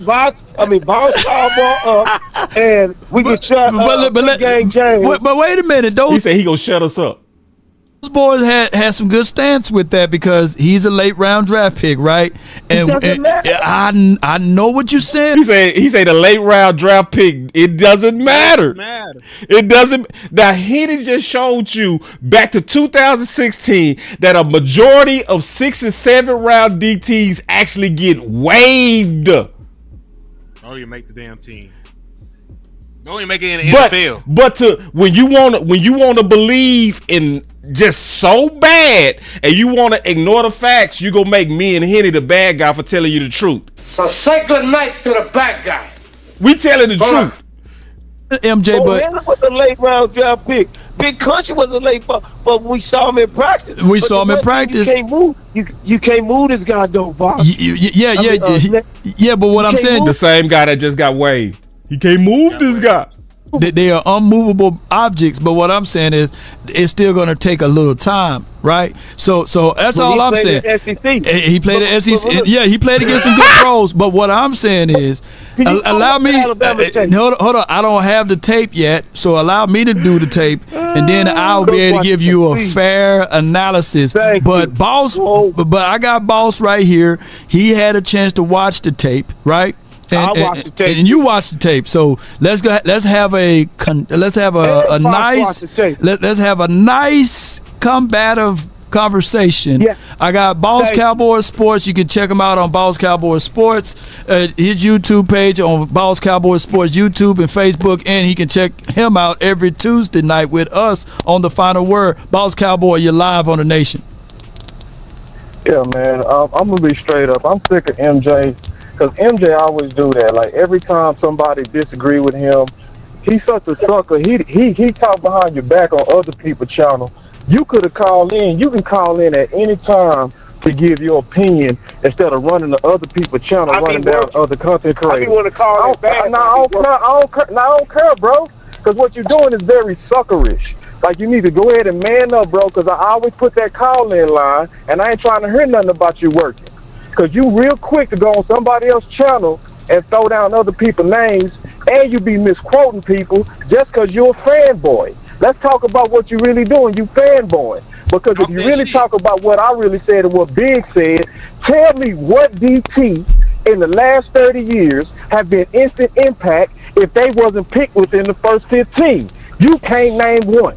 Boss Cowboy up, and we can shut but wait a minute. He said he gonna shut us up. Those boys had some good stance with that because he's a late round draft pick, right? And I know what you said. He said the late round draft pick. It doesn't matter. It doesn't. Now Henny just showed you back to 2016 that a majority of 6th and 7th round DTs actually get waived. Oh, you make the damn team. Don't even make it in the NFL. But when you want to believe in just so bad and you want to ignore the facts, you gonna make me and Henny the bad guy for telling you the truth. So say good night to the bad guy. We telling the truth. MJ, but Henry was a late round draft pick. Big Country was a late, but we saw him in practice. You can't move. You can't move this guy though, boss. Yeah. But what I'm saying, the same guy that just got waived. He can't move this guy. They are unmovable objects, but what I'm saying is it's still going to take a little time, right? So that's all I'm saying. He played the SEC. Yeah, he played against some good pros. But what I'm saying is, allow me. Hold on, I don't have the tape yet, so allow me to do the tape, and then I'll be able to give you a fair analysis. But I got Boss right here. He had a chance to watch the tape, right? And you watch the tape. So let's go. Let's have a nice combative conversation. Yeah. I got Boss Cowboy Sports. You can check him out on Boss Cowboy Sports, his YouTube page on Boss Cowboy Sports YouTube and Facebook, and he can check him out every Tuesday night with us on The Final Word. Boss Cowboy, you're live on the Nation. Yeah, man. I'm gonna be straight up. I'm sick of MJ because MJ always do that. Like every time somebody disagree with him, he's such a sucker. He talk behind your back on other people's channel. You could have called in. You can call in at any time to give your opinion instead of running the other people's channel, running down other content creators. I want to call it back. I don't care, bro. Because what you're doing is very suckerish. Like, you need to go ahead and man up, bro, because I always put that call-in line, and I ain't trying to hear nothing about you working. Because you real quick to go on somebody else's channel and throw down other people's names, and you be misquoting people just because you're a fanboy. Let's talk about what you're really doing. You fanboy. Because if you really talk about what I really said and what Big said, tell me what DT in the last 30 years have been instant impact if they wasn't picked within the first 15. You can't name one.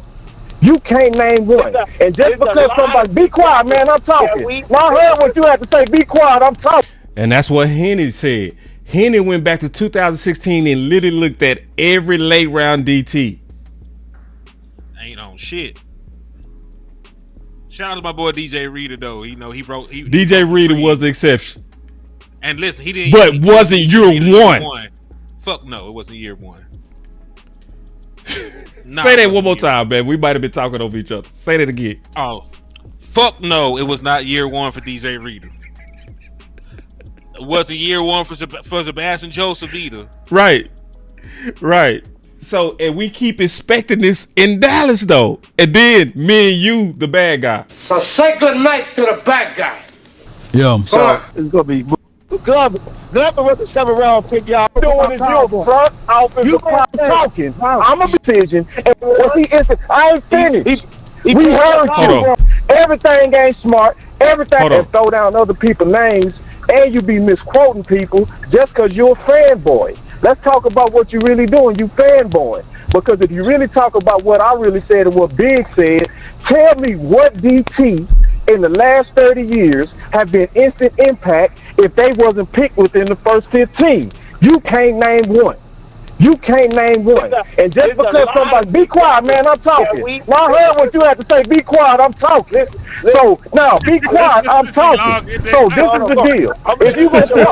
You can't name one. And just because somebody... Be quiet, man, I'm talking. Now I heard what you had to say. Be quiet, I'm talking. And that's what Henny said. Henny went back to 2016 and literally looked at every late round DT. Ain't on shit. Shout out to my boy DJ Reader though. He broke. DJ Reader was the exception. And listen, he didn't. But wasn't year one. Fuck no, it wasn't year one. Say that one more time, man. We might have been talking over each other. Say that again. Oh, fuck no, it was not year one for DJ Reader. It wasn't year one for Sebastian Joseph either. Right. So, and we keep expecting this in Dallas, though. And then, me and you, the bad guy. So say good night to the bad guy. Yeah. So It's going to be... Glove with the 7th-round pick, y'all. Doing is your front office. You talking. I'm a decision. And what he is, I ain't finished. We heard you. Everything ain't smart. Everything and throw down other people's names, and you be misquoting people just because you're a fanboy. Let's talk about what you're really doing. You fanboy. Because if you really talk about what I really said and what Big said, tell me what DT in the last 30 years have been instant impact if they wasn't picked within the first 15. You can't name one. You can't name one. And just because somebody... Be quiet, man, I'm talking. Now I heard what you had to say. Be quiet, I'm talking. So, now, be quiet, I'm talking. So, this is the deal.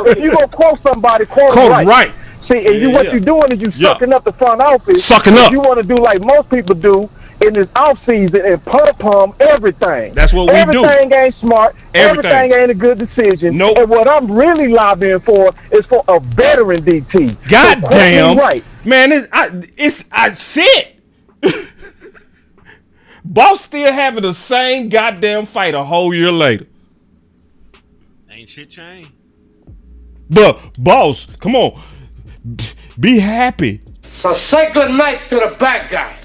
If you gonna quote somebody, quote right. See, and what you're doing is you sucking up the front office. Sucking up. You want to do like most people do in this off season and pump everything. That's what we do. Everything ain't smart. Everything ain't a good decision. Nope. And what I'm really lobbying for is for a veteran DT. Goddamn. So, right. Man, shit. Boss still having the same goddamn fight a whole year later. Ain't shit changed. But, Boss, come on. Be happy. So say good night to the bad guy.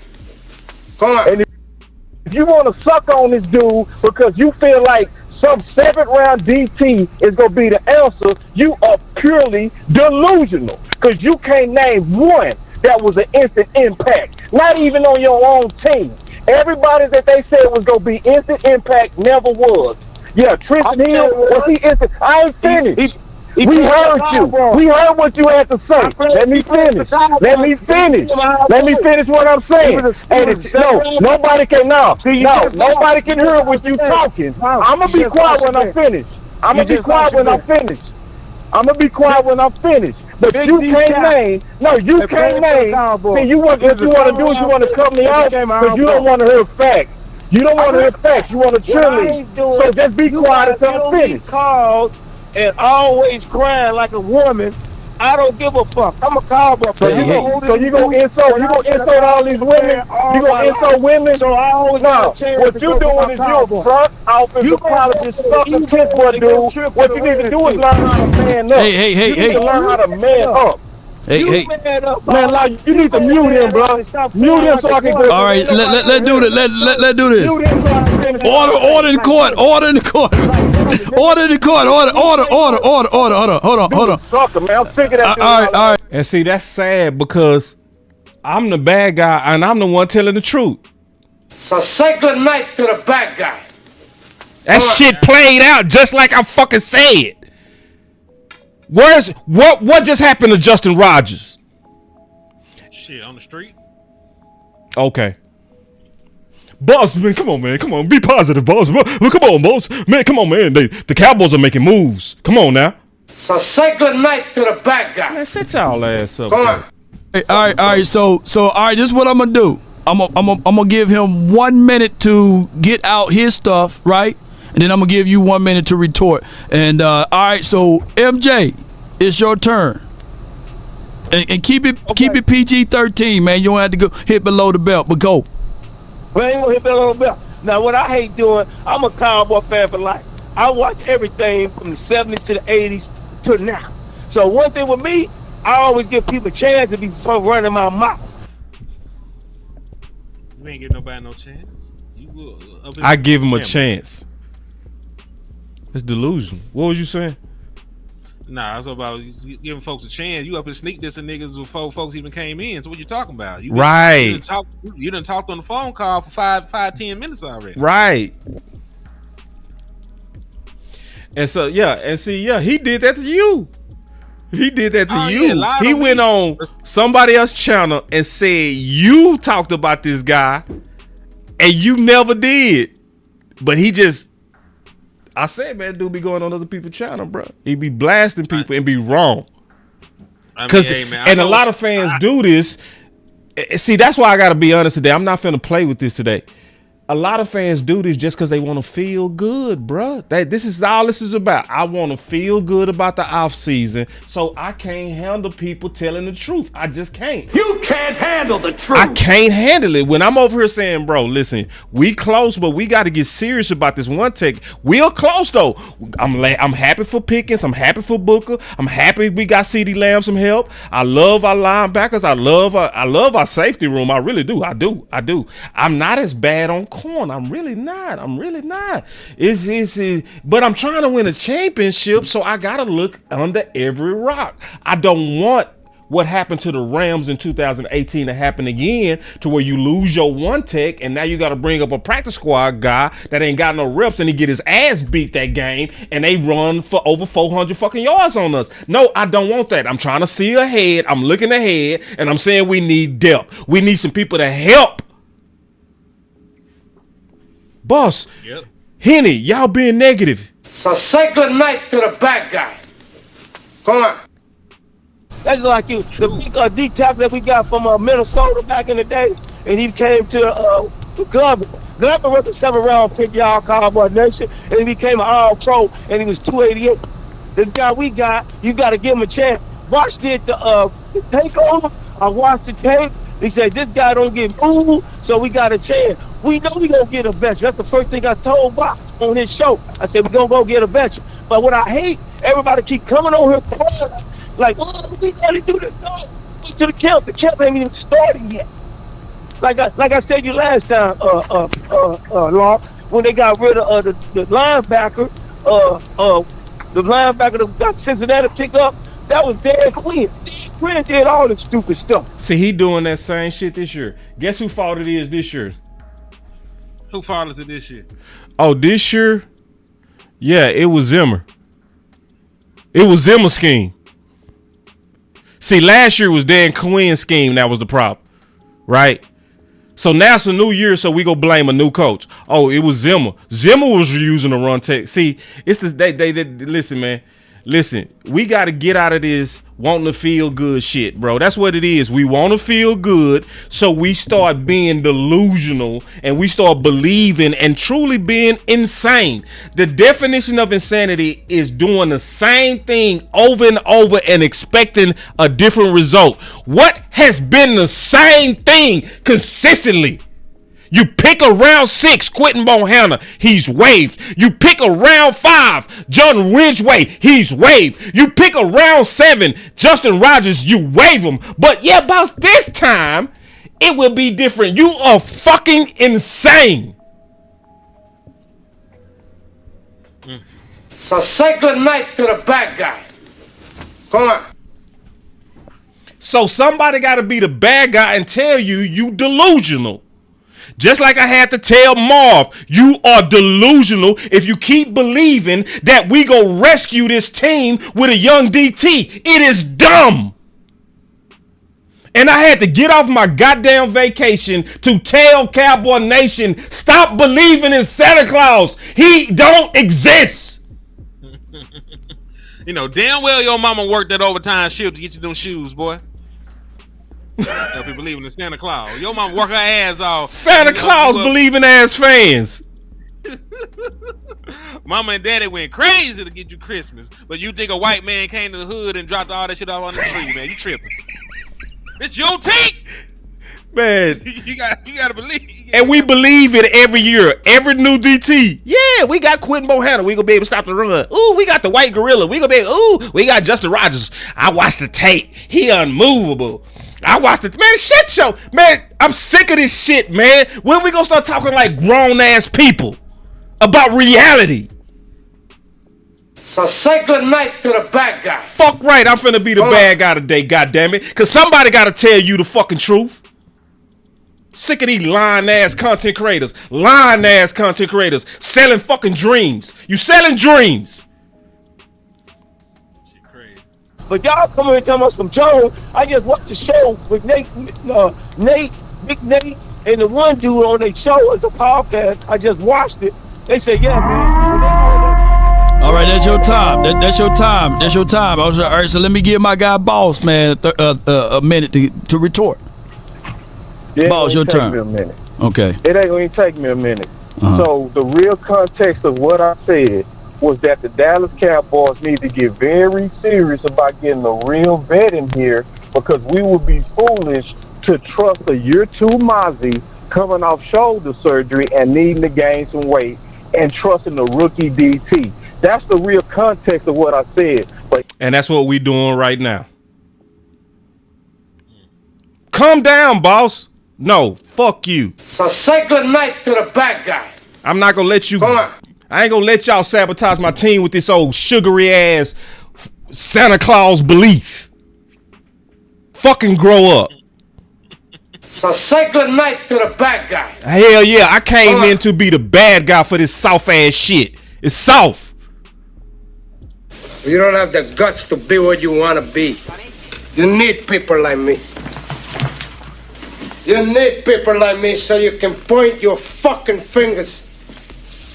Come on. And if you want to suck on this dude because you feel like some 7th-round DT is going to be the answer, you are purely delusional because you can't name one that was an instant impact, not even on your own team. Everybody that they said was going to be instant impact never was. Yeah, Tristan Hill, was he instant? I ain't finished. We heard you. We heard what you had to say. Let me finish. Let me finish what I'm saying. And nobody can now. No, nobody can hear what you talking. I'm gonna be quiet when I'm finished. I'm gonna be quiet when I'm finished. But you can't name. No, you can't name. See, what you want to do is you want to cut me off because you don't want to hear facts. You don't want to hear facts. You want to cheerlead. So just be quiet until I'm finished. And always crying like a woman. I don't give a fuck. I'm a cowboy. So you gonna insult all these women? You gonna insult women? So I always what you doing is you're front office. You probably just sucking kiss what dude. What you need to do is learn how to man up. Hey. You need to learn how to man up. Hey. Man, like, you need to mute him, bro. Mute him so I can go. All right, let's do this. Let's do this. Order in court. Order in the court. Order in the court. Order. Hold on. Sucker, man. I'm sick of that. All right. And see, that's sad because I'm the bad guy and I'm the one telling the truth. So say good night to the bad guy. That shit played out just like I fucking said. What just happened to Justin Rodgers? Shit, on the street. Okay. Boss, man, come on, man. Come on, be positive, boss. Well, come on, boss. Man, come on, man. The Cowboys are making moves. Come on now. So say good night to the bad guy. Man, sit y'all ass up. Come on. Hey, all right. So, all right. This is what I'm gonna do. I'm gonna give him 1 minute to get out his stuff, right? And then I'm gonna give you 1 minute to retort. And all right. So MJ, it's your turn. And keep it PG-13, man. You don't have to go hit below the belt, but go. Well, I ain't gonna hit below the belt. Now, what I hate doing, I'm a Cowboy fan for life. I watch everything from the 70s to the 80s to now. So one thing with me, I always give people a chance to be running my mouth. You ain't give nobody no chance. I give him a chance. It's delusion. What was you saying? Nah, I was about giving folks a chance. You up and sneak dissing niggas before folks even came in. So what you talking about? You done talked on the phone call for 10 minutes already. Right. And so he did that to you. He did that to you. Yeah, he went on somebody else's channel and said you talked about this guy and you never did. But I said, man, dude be going on other people's channel, bro. He be blasting people and be wrong. And a lot of fans do this. See, that's why I got to be honest today. I'm not finna play with this today. A lot of fans do this just because they want to feel good, bro. This is all this is about. I want to feel good about the off season, so I can't handle people telling the truth. I just can't. You can't handle the truth. I can't handle it. When I'm over here saying, bro, listen, we close, but we got to get serious about this one take. We're close, though. I'm happy for Pickens. I'm happy for Booker. I'm happy we got CeeDee Lamb some help. I love our linebackers. I love our safety room. I really do. I do. I'm not as bad on corn. I'm really not. But I'm trying to win a championship, so I gotta look under every rock. I don't want what happened to the Rams in 2018 to happen again, to where you lose your one tech and now you got to bring up a practice squad guy that ain't got no reps and he get his ass beat that game and they run for over 400 fucking yards on us. No, I don't want that. I'm trying to see ahead. I'm looking ahead and I'm saying we need depth. We need some people to help. Boss, yep. Henny, y'all being negative. So say good night to the bad guy. Come on. That's like you, the big D tackle that we got from Minnesota back in the day, and he came to Glover. Glover was a 7th-round pick, y'all Cowboy Nation, and he became an All-Pro, and he was 288. This guy we got, you got to give him a chance. Boss did the takeover. I watched the tape. He said, this guy don't get moved, so we got a chance. We know we gonna get a veteran. That's the first thing I told Boss on his show. I said, we're gonna go get a veteran. But what I hate, everybody keep coming on here crying, like, oh, we gotta do this. No, to the camp. The camp ain't even started yet. Like I said to you last time, Law, when they got rid of the linebacker, the linebacker that got Cincinnati picked up, that was Dan Quinn. Dan Quinn did all this stupid stuff. See, he doing that same shit this year. Guess who fault it is this year? Who fault is it this year? Oh, this year? Yeah, it was Zimmer. It was Zimmer's scheme. See, last year was Dan Quinn's scheme that was the problem, right? So now it's a new year, so we go blame a new coach. Oh, it was Zimmer. Zimmer was using the run tech. See, it's this. They listen, man. Listen, we got to get out of this wanting to feel good shit, bro. That's what it is. We want to feel good, so we start being delusional and we start believing and truly being insane. The definition of insanity is doing the same thing over and over and expecting a different result. What has been the same thing consistently? You pick a round 6, Quentin Bohanna, he's waived. You pick a round 5, John Ridgeway, he's waived. You pick a round 7, Justin Rodgers, you waive him. But yeah, boss, this time it will be different. You are fucking insane. So say good night to the bad guy. Come on. So somebody got to be the bad guy and tell you delusional. Just like I had to tell Marv, you are delusional if you keep believing that we go rescue this team with a young DT. It is dumb. And I had to get off my goddamn vacation to tell Cowboy Nation, stop believing in Santa Claus. He don't exist. You know, damn well your mama worked that overtime shift to get you them shoes, boy. If you believing in Santa Claus. Your mama work her ass off. Santa Claus believing ass fans. Mama and daddy went crazy to get you Christmas. But you think a white man came to the hood and dropped all that shit off on the tree, man. You tripping. It's your team, man. You gotta believe. And we believe it every year. Every new DT. Yeah, we got Quentin Bohanna. We gonna be able to stop the run. Ooh, we got the White Gorilla. We gonna be. Ooh, we got Justin Rodgers. I watched the tape. He unmovable. I watched it. Man, shit show. Man, I'm sick of this shit, man. When we gonna start talking like grown ass people about reality? So say good night to the bad guy. Fuck right, I'm finna be the bad guy today, goddammit. Cause somebody gotta tell you the fucking truth. Sick of these lying ass content creators. Lying ass content creators. Selling fucking dreams. You selling dreams. Shit crazy. But y'all come here and tell us some Jones. I just watched the show with Nate, Big Nate, and the one dude on their show as a podcast. I just watched it. They said, yeah, man. All right, that's your time. That's your time. That's your time. All right, so let me give my guy Boss, man, a minute to retort. Yeah, Boss, your turn. Me a minute. Okay. It ain't going to take me a minute. So the real context of what I said was that the Dallas Cowboys need to get very serious about getting a real vet in here, because we would be foolish to trust a year two Mozzie coming off shoulder surgery and needing to gain some weight and trusting the rookie DT. That's the real context of what I said. And that's what we doing right now. Calm down, boss. No, fuck you. So say good night to the bad guy. I'm not gonna let you. Come on. I ain't gonna let y'all sabotage my team with this old sugary ass Santa Claus belief. Fucking grow up. So say good night to the bad guy. Hell yeah, I came in to be the bad guy for this soft ass shit. It's soft. You don't have the guts to be what you want to be. You need people like me. You need people like me so you can point your fucking fingers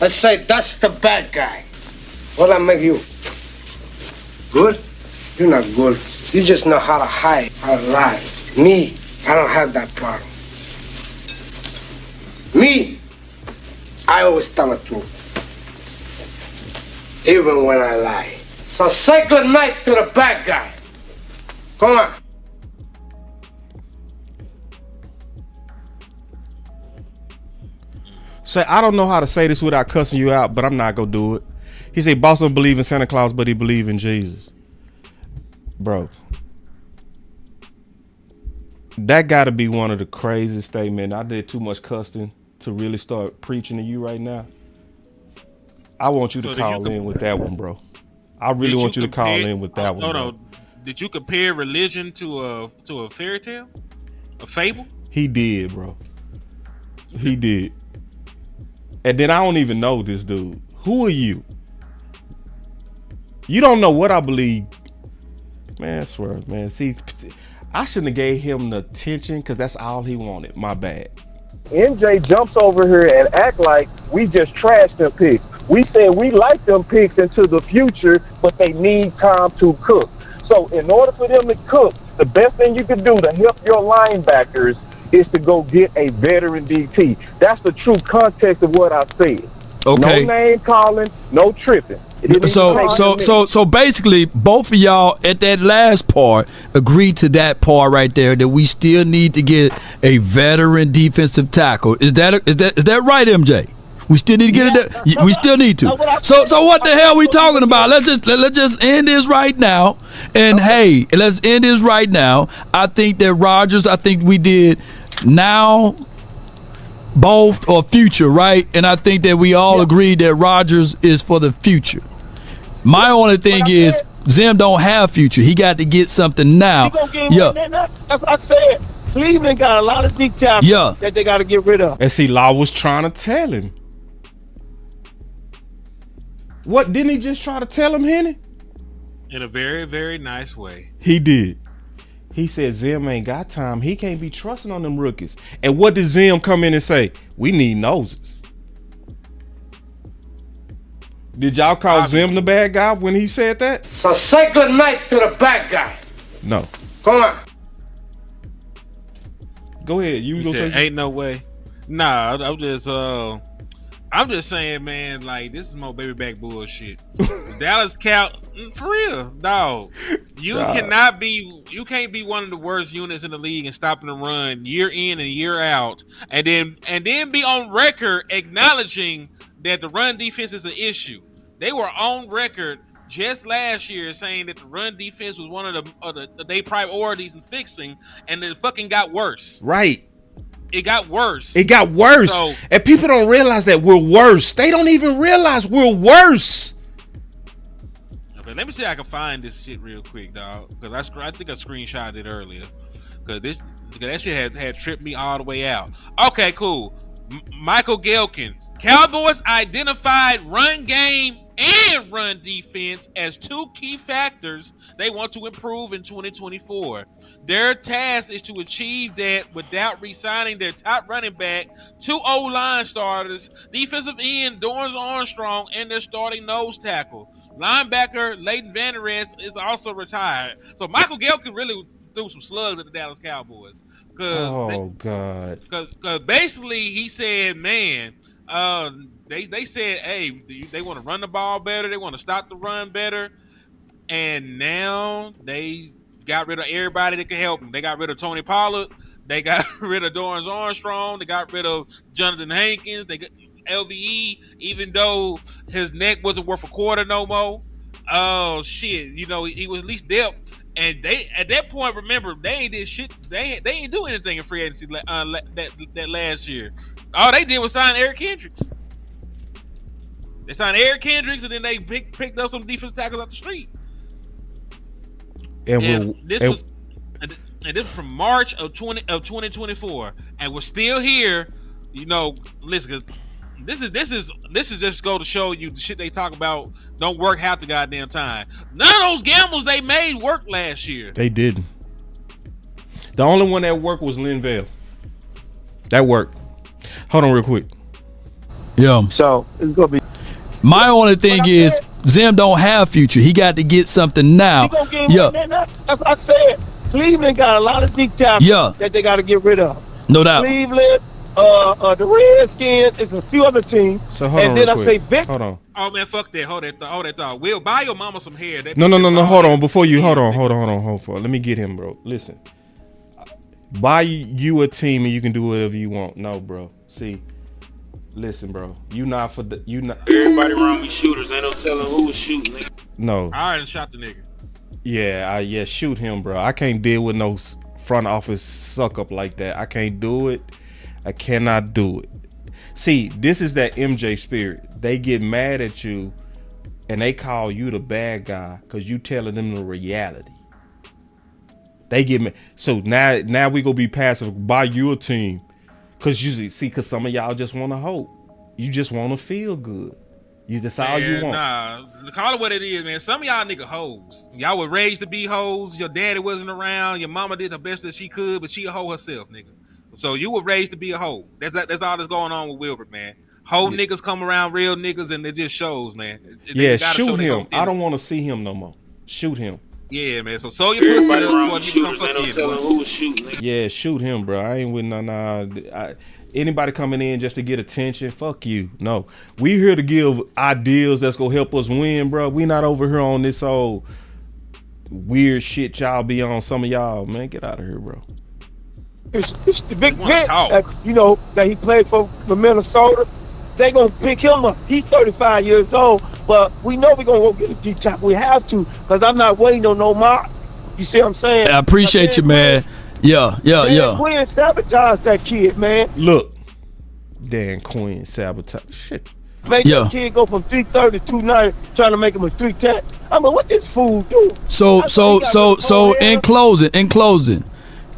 and say, that's the bad guy. What'll I make you? Good? You're not good. You just know how to hide, how to lie. Me, I don't have that problem. Me, I always tell the truth. Even when I lie. So say good night to the bad guy. Come on. Say, I don't know how to say this without cussing you out, but I'm not gonna do it. He said, boss don't believe in Santa Claus, but he believe in Jesus. Bro. That gotta be one of the craziest statements. I did too much cussing to really start preaching to you right now. I want you to call in with that one, bro. I really want you to call in with that one. No. Did you compare religion to a fairy tale? A fable? He did, bro. He did. And then I don't even know this dude. Who are you? You don't know what I believe. Man, I swear, man. See, I shouldn't have gave him the attention because that's all he wanted. My bad. NJ jumps over here and act like we just trashed them picks. We said we like them picks into the future, but they need time to cook. So in order for them to cook, the best thing you can do to help your linebackers is to go get a veteran DT. That's the true context of what I said. Okay. No name calling, no tripping. So basically, both of y'all at that last part agreed to that part right there, that we still need to get a veteran defensive tackle. Is that right, MJ? We still need to get it. We still need to. So what the hell are we talking about? Let's just end this right now. And hey, let's end this right now. I think that Rodgers. I think we did now, both or future, right? And I think that we all agreed that Rodgers is for the future. My only thing is Zim don't have future. He got to get something now. That's what I said. Cleveland got a lot of deep tackles that they got to get rid of. And see, Law was trying to tell him. What, didn't he just try to tell him, Henny? In a very, very nice way. He did. He said Zim ain't got time. He can't be trusting on them rookies. And what did Zim come in and say? We need noses. Did y'all call Zim the bad guy when he said that? So say good night to the bad guy. No. Come on. Go ahead. You gonna say ain't no way. Nah, I'm just saying, man, like, this is more baby back bullshit. Dallas Cow, for real, dog. You can't be one of the worst units in the league and stopping the run year in and year out, and then be on record acknowledging that the run defense is an issue. They were on record just last year saying that the run defense was one of the their priorities in fixing, and it fucking got worse. Right. It got worse. It got worse. So, and people don't realize that we're worse. They don't even realize we're worse. Okay, let me see if I can find this shit real quick, dog. Because I think I screenshotted it earlier. Because that shit had tripped me all the way out. Okay, cool. Michael Gelkin. Cowboys identified run game and run defense as two key factors they want to improve in 2024. Their task is to achieve that without re-signing their top running back, two O-line starters, defensive end Dorrance Armstrong, and their starting nose tackle. Linebacker Leighton Vander Esch is also retired. So Michael Gelkin really threw some slugs at the Dallas Cowboys. God. Because basically he said, man, they said, hey, they want to run the ball better. They want to stop the run better. And now they got rid of everybody that could help them. They got rid of Tony Pollard. They got rid of Dorrance Armstrong. They got rid of Jonathan Hankins. They got LVE, even though his neck wasn't worth a quarter no more. Oh, shit. You know, he was at least depth. And they, at that point, remember, they ain't did shit. They ain't do anything in free agency that last year. All they did was sign Eric Kendricks. They signed Eric Kendricks, and then they picked up some defensive tackles off the street. This was from March of 2024, and we're still here. You know, listen, 'cause this is just go to show you the shit they talk about don't work half the goddamn time. None of those gambles they made worked last year. They didn't. The only one that worked was Linville. That worked. Hold on real quick. Yeah. So it's gonna be. My only thing is Zim don't have future. He got to get something now. Yeah. That's what I said. Cleveland got a lot of deep tackles that they got to get rid of. No doubt. Cleveland, the Redskins, it's a few other teams. So hold on real quick. Hold on. Oh man, fuck that. Hold that thought. Will, buy your mama some hair. No. Hold on. Before you hold on. Let me get him, bro. Listen. Buy you a team and you can do whatever you want. No, bro. See. Listen, bro. You not. Everybody around me shooters. Ain't no telling who was shooting. Nigga. No. I already shot the nigga. Yeah, shoot him, bro. I can't deal with no front office suck up like that. I can't do it. I cannot do it. See, this is that MJ spirit. They get mad at you and they call you the bad guy because you telling them the reality. They get mad. So now we gonna be passive. Buy you a team. Cause cause some of y'all just want to hope. You just want to feel good. That's all you want. Nah, call it what it is, man. Some of y'all nigga hoes. Y'all were raised to be hoes. Your daddy wasn't around. Your mama did the best that she could, but she a hoe herself, nigga. So you were raised to be a hoe. That's all that's going on with Wilbert, man. Hoe niggas come around real niggas, and it just shows, man. Shoot him. I don't want to see him no more. Shoot him. Yeah, man. So your everybody around me shooters. Ain't no telling who was shooting. Yeah, shoot him, bro. I ain't with anybody coming in just to get attention. Fuck you. No, we here to give ideas that's gonna help us win, bro. We not over here on this old weird shit y'all be on. Some of y'all, man, get out of here, bro. It's the big vet that he played for Minnesota. They gonna pick him up. He's 35 years old, but we know we're gonna go get a deep top. We have to, because I'm not waiting on no mark. You see what I'm saying? I appreciate you, man. Yeah. Quinn sabotaged that kid, man. Look, Dan Quinn sabotage shit. Make that kid go from 330 to 290, trying to make him a 310. I mean, what this fool do? So in closing,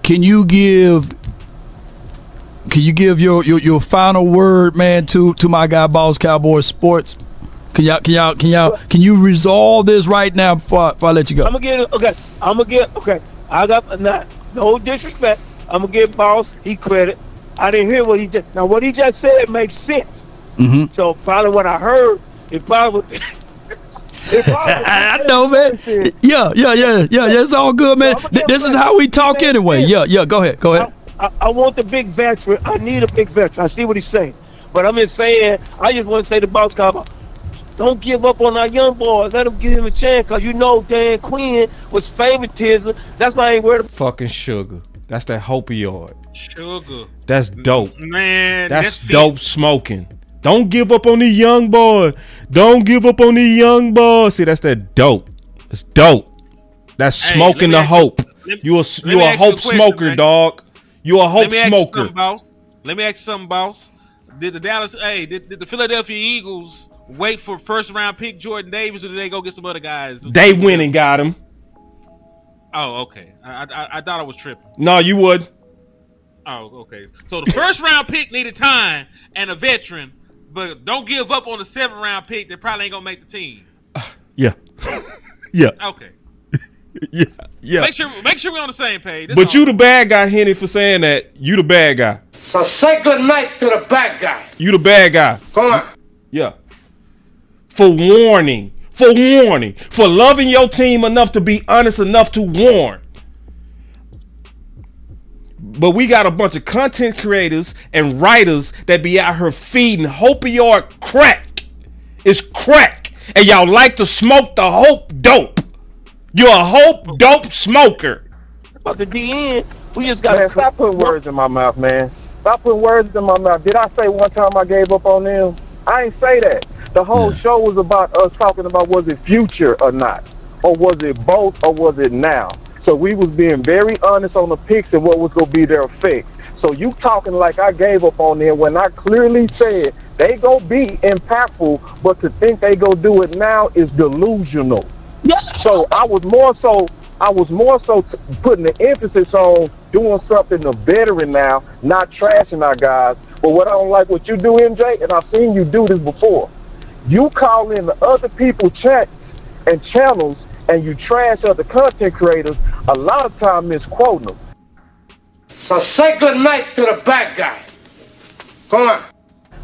Can you give your final word, man, to my guy, Boss Cowboy Sports? Can you resolve this right now before I let you go? I'm gonna get okay. I got no disrespect. I'm gonna give Boss he credit. I didn't hear what he just said makes sense. Mm-hmm. So probably what I heard, it probably was. I know, man. Yeah. It's all good, man. This is how we talk anyway. Yeah. Go ahead. I want the big veteran. I need a big veteran. I see what he's saying, but I'm just saying. I just want to say to Boss Cowboy, don't give up on our young boys. Let them give him a chance, cause you know Dan Quinn was favoritism. That's why I ain't worried about fucking sugar. That's that opioid. Sugar. That's dope. Man, that's dope smoking. Don't give up on the young boy. Don't give up on the young boy. See, that's that dope. It's dope. That's smoking the hope. You a hope smoker, man. Dog. You a hope smoker. Let me ask you something, boss. Did the Philadelphia Eagles wait for first round pick Jordan Davis, or did they go get some other guys? They went and got him. Oh, okay. I thought I was tripping. No, you would. Oh, okay. So the first round pick needed time and a veteran, but don't give up on the 7th round pick that probably ain't gonna make the team. Yeah. Yeah. Okay. Yeah. Make sure we're on the same page. That's but you the bad guy, Henny, for saying that. You the bad guy. So say good night to the bad guy. You the bad guy. Come on. Yeah. For warning. For loving your team enough to be honest enough to warn. But we got a bunch of content creators and writers that be out here feeding opioid crack. It's crack. And y'all like to smoke the hope dope. You're a hope dope smoker. But the DN, we just got to stop putting words in my mouth, man. Stop putting words in my mouth. Did I say one time I gave up on them? I ain't say that. The whole show was about us talking about was it future or not, or was it both, or was it now? So we was being very honest on the picks and what was going to be their effect. So you talking like I gave up on them when I clearly said they go be impactful, but to think they go do it now is delusional. Yeah. So I was more so putting the emphasis on doing something the veteran now, not trashing our guys. But what I don't like what you do, MJ, and I've seen you do this before. You call in the other people's chats and channels and you trash other content creators, a lot of time misquoting them. So say good night to the bad guy. Come on.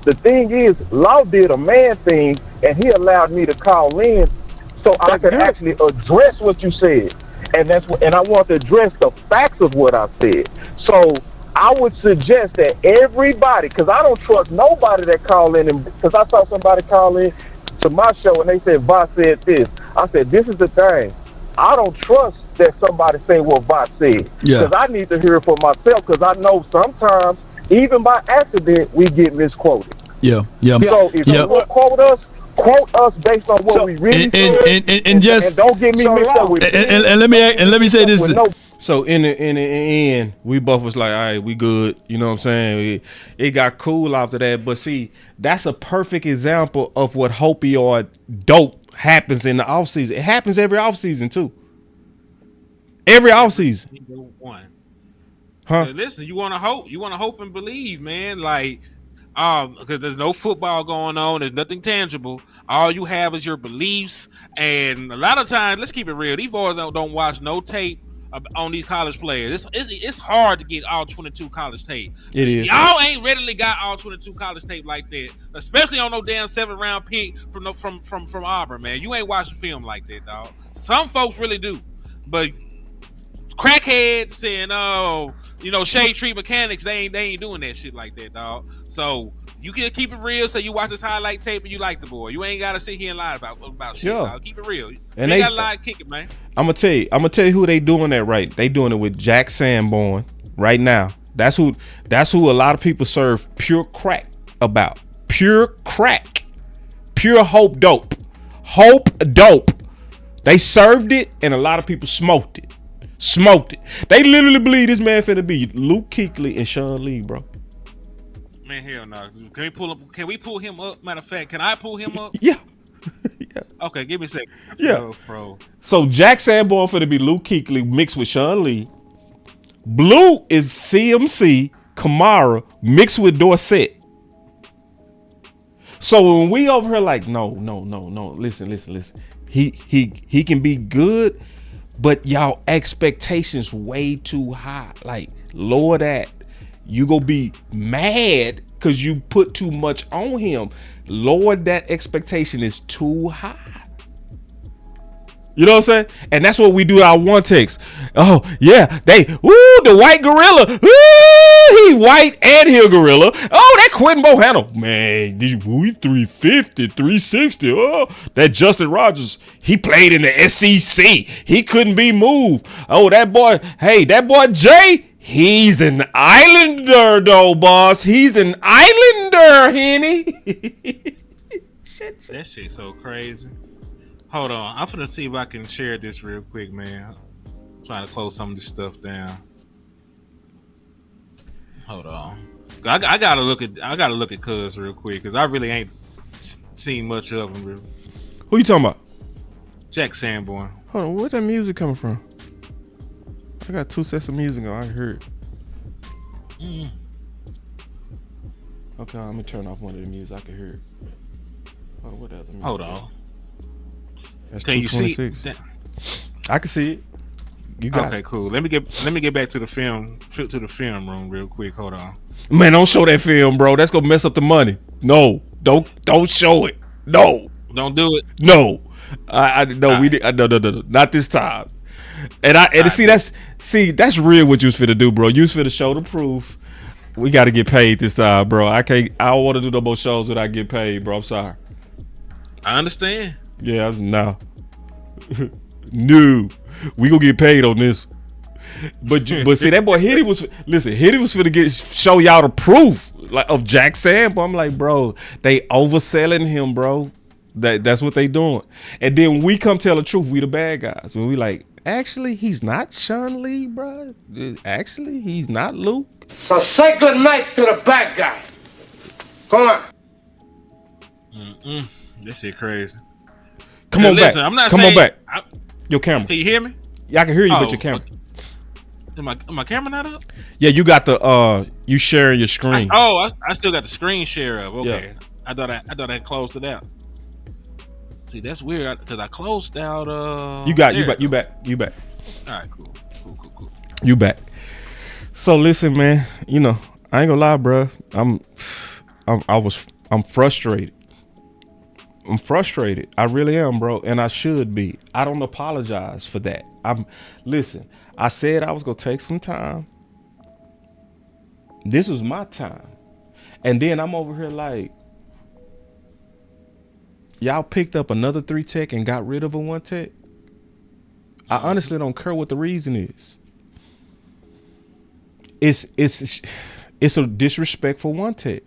The thing is, Law did a man thing and he allowed me to call in so I could actually address what you said. And I want to address the facts of what I said. So I would suggest that everybody, because I don't trust nobody that call in, because I saw somebody call in to my show and they said, Voss said this. I said, this is the thing. I don't trust that somebody say what Voss said. Because I need to hear it for myself, because I know sometimes, even by accident, we get misquoted. Yeah. So if you want to quote us based on what we really said, and don't get me mixed up with and let me say this. So in the end, we both was like, all right, we good. You know what I'm saying? It got cool after that. But see, that's a perfect example of what opioid dope happens in the offseason. It happens every offseason too. Every offseason. Huh? Listen, you want to hope and believe, man. Like, because there's no football going on, there's nothing tangible. All you have is your beliefs, and a lot of times, let's keep it real. These boys don't watch no tape on these college players. It's hard to get all 22 college tape. It is. Y'all ain't readily got all 22 college tape like that, especially on no damn 7th round pick from Auburn, man. You ain't watching film like that, dog. Some folks really do, but crackheads saying, shade tree mechanics, they ain't doing that shit like that, dog. So you can keep it real. So you watch this highlight tape and you like the boy. You ain't gotta sit here and lie about shit, dog. Keep it real. And they got a lie to kick it, man. I'm gonna tell you who they doing that right. They doing it with Jack Sanborn right now. That's who a lot of people serve pure crack about. Pure crack. Pure hope dope. Hope dope. They served it and a lot of people smoked it. They literally believe this man finna be Luke Kuechly and Sean Lee, bro. Man, hell no. Can we pull him up? Matter of fact, can I pull him up? Yeah. Okay, give me a second. Yeah. So Jack Sanborn finna be Luke Kuechly mixed with Sean Lee. Blue is CMC, Kamara mixed with Dorsett. So when we over here like, no. Listen. He can be good, but y'all expectations way too high. Like, lower that. You gonna be mad because you put too much on him. Lower that expectation is too high. You know what I'm saying? And that's what we do our one text. Oh, yeah, the white gorilla. He white and he a gorilla. Oh, that Quentin Bohanna. Man, he 350, 360. Oh, that Justin Rodgers, he played in the SEC. He couldn't be moved. Oh, that boy Jay, he's an Islander though, boss. He's an Islander, Henny. Shit. That shit's so crazy. Hold on, I'm finna see if I can share this real quick, man. I'm trying to close some of this stuff down. Hold on, I gotta look at Cuz real quick because I really ain't seen much of him. Really. Who you talking about? Jack Sanborn. Hold on, where's that music coming from? I got 2 sets of music on. I heard. Okay, let me turn off one of the music. I can hear it. Oh, what other music? Hold on. That's can you see that? I can see it. You got okay, cool. Let me get back to the film room real quick. Hold on. Man, don't show that film, bro. That's gonna mess up the money. No, don't show it. No, don't do it. No, no, not this time. And that's real. What you was finna do, bro? You was finna show the proof. We got to get paid this time, bro. I don't want to do no more shows without getting paid, bro. I'm sorry. I understand. Yeah, no. No. We gonna get paid on this. But see, that boy Henny was finna show y'all the proof of Jack Sample. I'm like, bro, they overselling him, bro. That's what they doing. And then we come tell the truth, we the bad guys. When we like, actually, he's not Sean Lee, bro. Actually, he's not Luke. So say good night to the bad guy. Come on. This shit crazy. Come on back. Come on back. Your camera. Can you hear me? Yeah, I can hear you, but your camera. My camera not up? Yeah, you got the you sharing your screen. I still got the screen share up. Okay. Yeah. I thought I had closed it out. See, that's weird because I closed out. You back. All right, cool. You back. So listen, man. You know, I ain't gonna lie, bro. I'm frustrated. I'm frustrated. I really am, bro, and I should be. I don't apologize for that. Listen. I said I was gonna take some time. This was my time, and then I'm over here like, y'all picked up another 3 tech and got rid of a 1 tech. I honestly don't care what the reason is. It's a disrespectful 1 tech.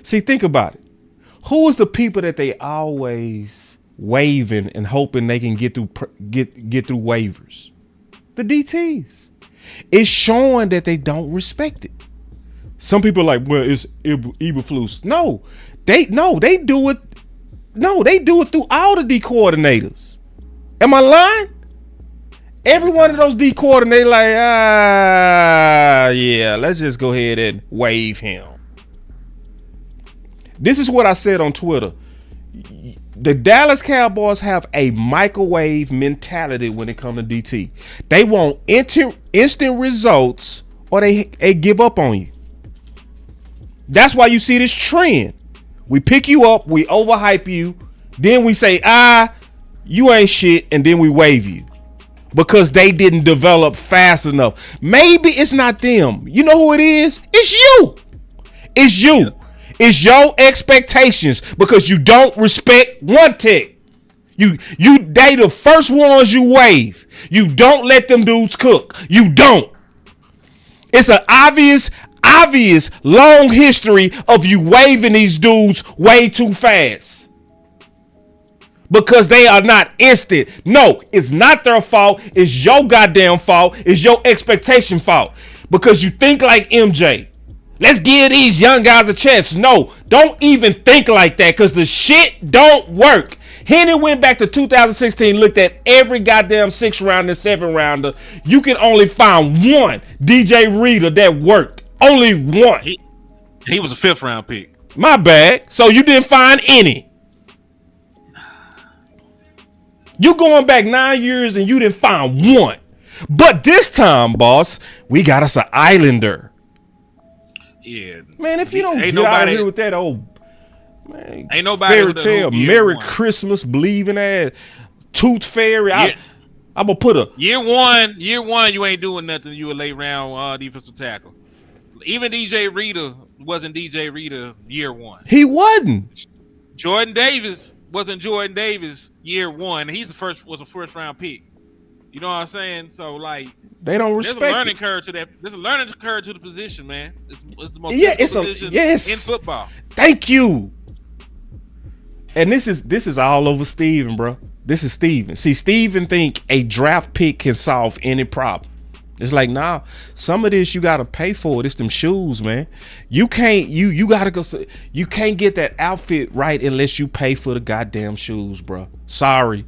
See, think about it. Who is the people that they always waiving and hoping they can get through waivers? The DTs. It's showing that they don't respect it. Some people are like, well, it's Eberflus. No, they do it. No, they do it through all the D coordinators. Am I lying? Every one of those D coordinators like, yeah, let's just go ahead and waive him. This is what I said on Twitter. The Dallas Cowboys have a microwave mentality when it comes to DT. They want instant results or they give up on you. That's why you see this trend. We pick you up, we overhype you, then we say, you ain't shit, and then we waive you. Because they didn't develop fast enough. Maybe it's not them. You know who it is? It's you. It's you. Yeah. It's your expectations because you don't respect 1 tech. They the first ones you waive. You don't let them dudes cook. You don't. It's an obvious long history of you waiving these dudes way too fast. Because they are not instant. No, it's not their fault. It's your goddamn fault. It's your expectation fault. Because you think like MJ. Let's give these young guys a chance. No, don't even think like that because the shit don't work. Henny went back to 2016, looked at every goddamn 6 rounder and 7 rounder. You can only find one DJ Reader that worked. Only one. He was a 5th round pick. My bad. So you didn't find any. You going back 9 years and you didn't find one. But this time, boss, we got us an Islander. Yeah. Man, if you don't get out of here with that old ain't nobody fairy tale, Merry Christmas, believing ass, Tooth Fairy. I'm gonna put a year one. You ain't doing nothing. You a late round defensive tackle. Even DJ Reader wasn't DJ Reader year 1. He wasn't. Jordan Davis wasn't Jordan Davis year 1. He's was a 1st round pick. You know what I'm saying? So like they don't respect. There's a learning curve to that. There's a learning curve to the position, man. It's the most position in football. Thank you. And this is all over Steven, bro. This is Steven. See, Steven think a draft pick can solve any problem. It's like, nah, some of this you gotta pay for it. It's them shoes, man. You can't you gotta go. You can't get that outfit right unless you pay for the goddamn shoes, bro. Sorry.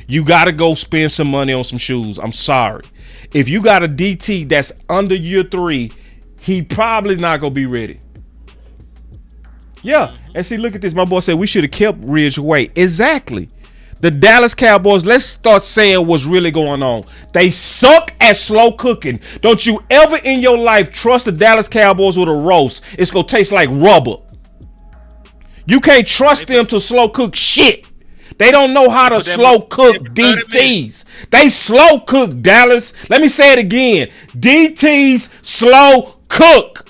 You gotta go spend some money on some shoes. I'm sorry. If you got a DT that's under year 3, he probably not gonna be ready. Yeah, and see, look at this. My boy said we should have kept Ridgeway. Exactly. The Dallas Cowboys, let's start saying what's really going on. They suck at slow cooking. Don't you ever in your life trust the Dallas Cowboys with a roast. It's going to taste like rubber. You can't trust them to slow cook shit. They don't know how to slow cook DTs. They slow cook, Dallas. Let me say it again. DTs slow cook.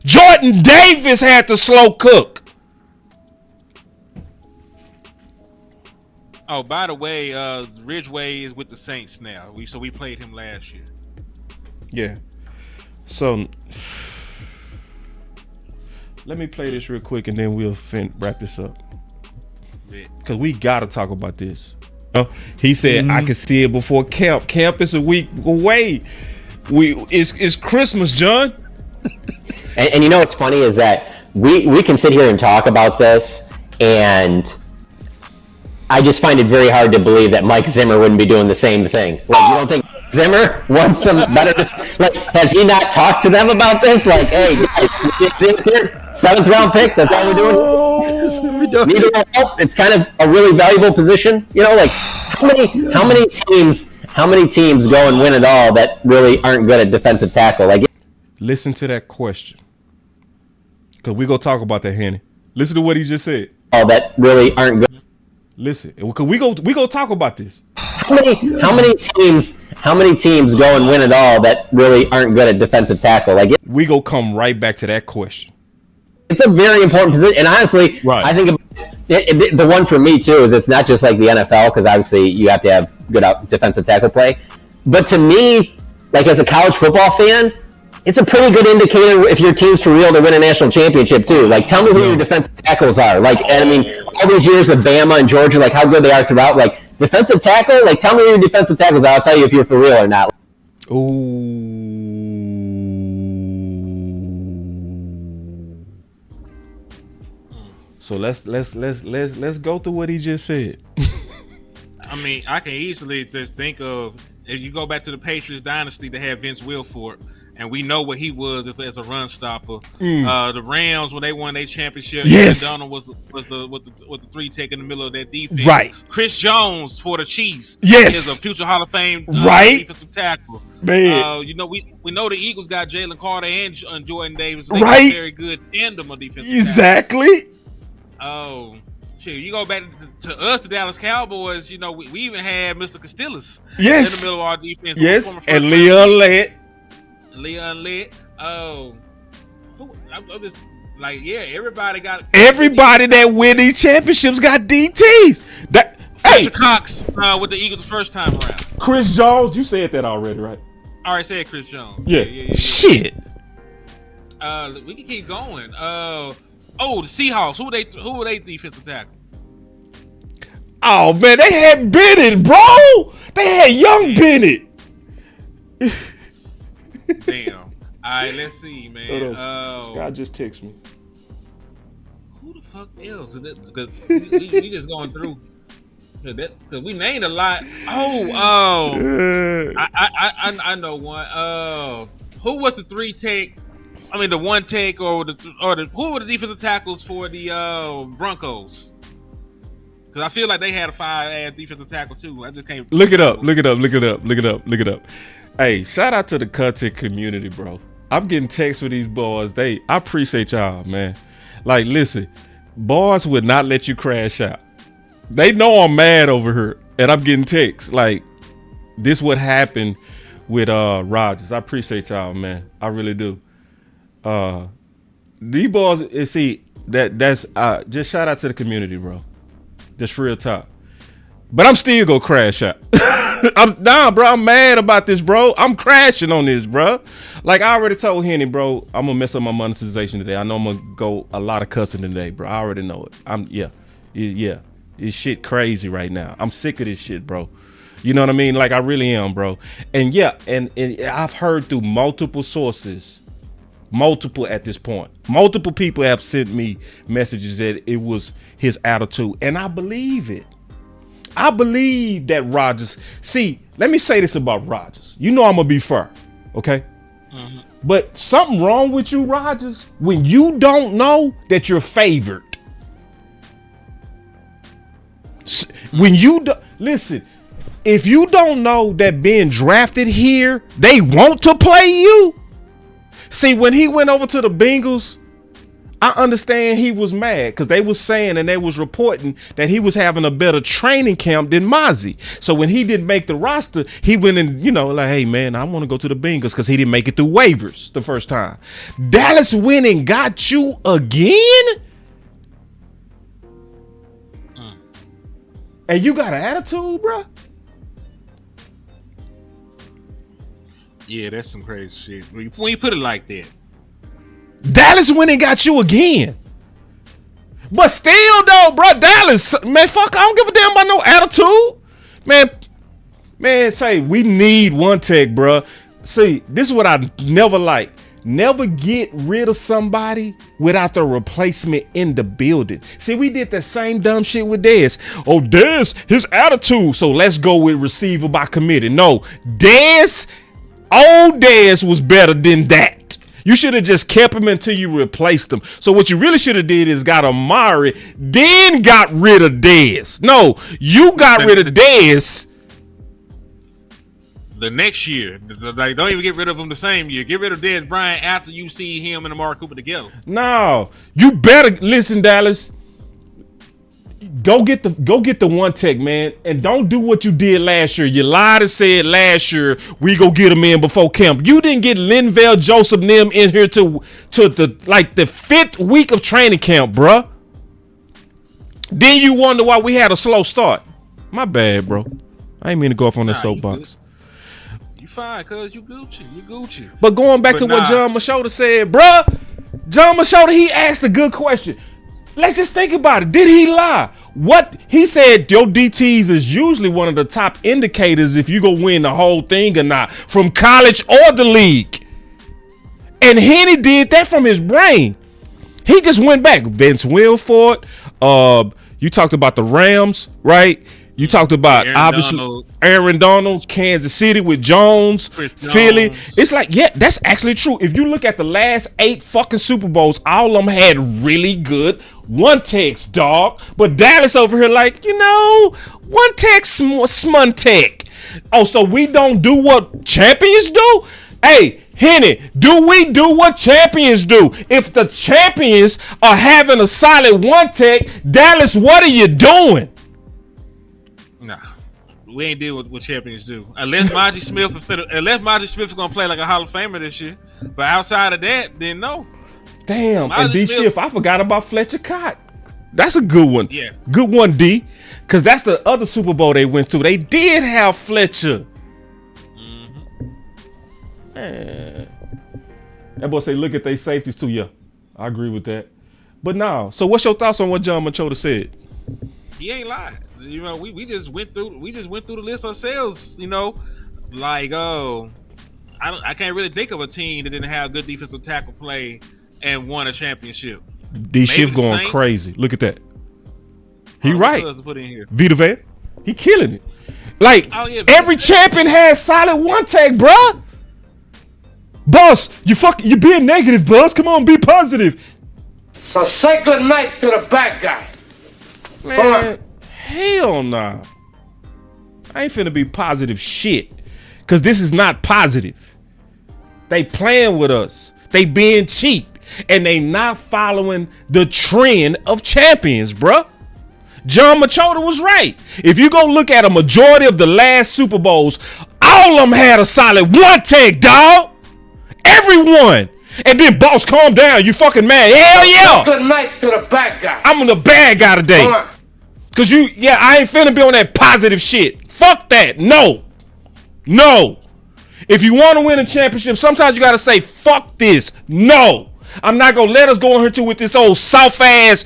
Jordan Davis had to slow cook. Oh, by the way, Ridgeway is with the Saints now. We played him last year. Yeah. So let me play this real quick and then we'll wrap this up. Because we got to talk about this. He said, I can see it before camp. Camp is a week away. It's Christmas, John. And you know what's funny is that we can sit here and talk about this, and I just find it very hard to believe that Mike Zimmer wouldn't be doing the same thing. Like, you don't think Zimmer wants some better? Like, has he not talked to them about this? Like, hey, guys, it's here, 7th round pick. That's all we're doing. Need a little help. It's kind of a really valuable position. You know, like how many teams go and win it all that really aren't good at defensive tackle? Like, listen to that question, because we gonna talk about that, Henny. Listen to what he just said. All that really aren't good. Listen, because we go talk about this. How many teams go and win it all that really aren't good at defensive tackle? Like, we go come right back to that question. It's a very important position, and honestly, right. I think the one for me too is it's not just like the NFL, because obviously you have to have good defensive tackle play, but to me, like as a college football fan, it's a pretty good indicator if your team's for real to win a national championship too. Like, tell me who your defensive tackles are. Like, and I mean, all these years of Bama and Georgia, like how good they are throughout. Like, defensive tackle, like tell me who your defensive tackles are. I'll tell you if you're for real or not. Ooh. So let's go through what he just said. I mean, I can easily just think of, if you go back to the Patriots dynasty, they had Vince Wilfork. And we know what he was as a run stopper. The Rams, when they won their championship, yes, Donald was the 3 tech in the middle of that defense. Right. Chris Jones for the Chiefs, yes, is a future Hall of Fame right defensive tackle. Man, you know we know the Eagles got Jalen Carter and Jordan Davis. They right, got very good tandem of defensive exactly. Tackles. Oh. Shit, you go back to us, the Dallas Cowboys. You know we even had Mr. Castillas, yes, in the middle of our defense. Yes, and Leon Lett. Oh, I was like, yeah, everybody that win these championships got DTs. Hey, Cox with the Eagles the first time around. Chris Jones, you said that already, right? I already said Chris Jones. Yeah. Shit. We can keep going. The Seahawks. Who were they defensive tackle? Oh man, they had Bennett, bro. They had young Bennett. Damn. All right, let's see, man. Scott just texted me. Who the fuck fuck else? Because we just going through. Because we named a lot. I know one. Who was the 3 tech? I mean, the 1 tech or who were the defensive tackles for the Broncos? Because I feel like they had a 5-ass defensive tackle too. I just can't look it up. Hey, shout out to the content community, bro. I'm getting texts with these boys. I appreciate y'all, man. Like, listen, boys would not let you crash out. They know I'm mad over here, and I'm getting texts like, this what happened with Rodgers. I appreciate y'all, man. I really do. These boys, see, that's just shout out to the community, bro. Just real talk. But I'm still gonna crash out. Bro. I'm mad about this, bro. I'm crashing on this, bro. Like I already told Henny, bro, I'm gonna mess up my monetization today. I know I'm gonna go a lot of cussing today, bro. I already know it. It's shit crazy right now. I'm sick of this shit, bro. You know what I mean? Like I really am, bro. And and I've heard through multiple sources, multiple at this point. Multiple people have sent me messages that it was his attitude, and I believe it. I believe that Rodgers. See, let me say this about Rodgers. You know I'm gonna be fair, okay? Mm-hmm. But something wrong with you, Rodgers, when you don't know that you're favored. When you listen, if you don't know that being drafted here, they want to play you. See, when he went over to the Bengals, I understand he was mad because they was saying and they was reporting that he was having a better training camp than Mozzie. So when he didn't make the roster, he went and, like, hey, man, I want to go to the Bengals because he didn't make it through waivers the first time. Dallas went and got you again? And you got an attitude, bro? Yeah, that's some crazy shit. When you put it like that. Dallas went and got you again. But still, though, bro, Dallas, man, fuck, I don't give a damn about no attitude. Man, say, we need 1 tech, bro. See, this is what I never like. Never get rid of somebody without the replacement in the building. See, we did the same dumb shit with Dez. Oh, Dez, his attitude. So let's go with receiver by committee. No, Dez, old Dez was better than that. You should have just kept him until you replaced him. So what you really should have did is got Amari, then got rid of Dez. No, you got rid of Dez. The next year, like, don't even get rid of him the same year. Get rid of Dez Bryant after you see him and Amari Cooper together. No, you better listen, Dallas. Go get the 1 tech, man, and don't do what you did last year. You lied and said last year we go get him in before camp. You didn't get Linval Joseph and them in here to the 5th week of training camp, bruh. Then you wonder why we had a slow start. My bad, bro. I ain't mean to go off on that soapbox. Fine, cuz you Gucci. But going back to what John Machota said, bruh, John Machota, he asked a good question. Let's just think about it. Did he lie? What he said, your DTs is usually one of the top indicators if you go win the whole thing or not, from college or the league. And Henny did that from his brain. He just went back. Vince Wilfork, you talked about the Rams, right? You talked about Aaron Donald, Kansas City with Jones, Philly. It's like, yeah, that's actually true. If you look at the last 8 fucking Super Bowls, all of them had really good 1 techs, dog. But Dallas over here like, 1 tech, smun tech. Oh, so we don't do what champions do? Hey, Henny, do we do what champions do? If the champions are having a solid 1 tech, Dallas, what are you doing? Nah, we ain't deal with what champions do. Unless Monty Smith is gonna play like a Hall of Famer this year. But outside of that, then no. Damn, and D Schiff, I forgot about Fletcher Cott. That's a good one. Yeah. Good one, D. Because that's the other Super Bowl they went to. They did have Fletcher. Mm-hmm. Man. That boy say, look at their safeties too. Yeah, I agree with that. But no. So what's your thoughts on what John Machota said? He ain't lied. We just went through the list ourselves. Like I can't really think of a team that didn't have good defensive tackle play and won a championship. These shifts going Saints. crazy. Look at that. He right. Put in here. Vita Vea, he killing it. Like every Vita champion has solid one tag, bruh. Boss, you being negative, Buzz. Come on, be positive. So say good night to the bad guy. Man, hell nah. I ain't finna be positive shit. Cause this is not positive. They playing with us. They being cheap. And they not following the trend of champions, bruh. John Machota was right. If you go look at a majority of the last Super Bowls, all of them had a solid one tag, dog. Everyone. And then, boss, calm down. You fucking mad. Hell yeah. Good night to the bad guy. I'm the bad guy today. Cause I ain't finna be on that positive shit. Fuck that. No. If you want to win a championship, sometimes you gotta say, fuck this. No. I'm not gonna let us go in here too with this old soft ass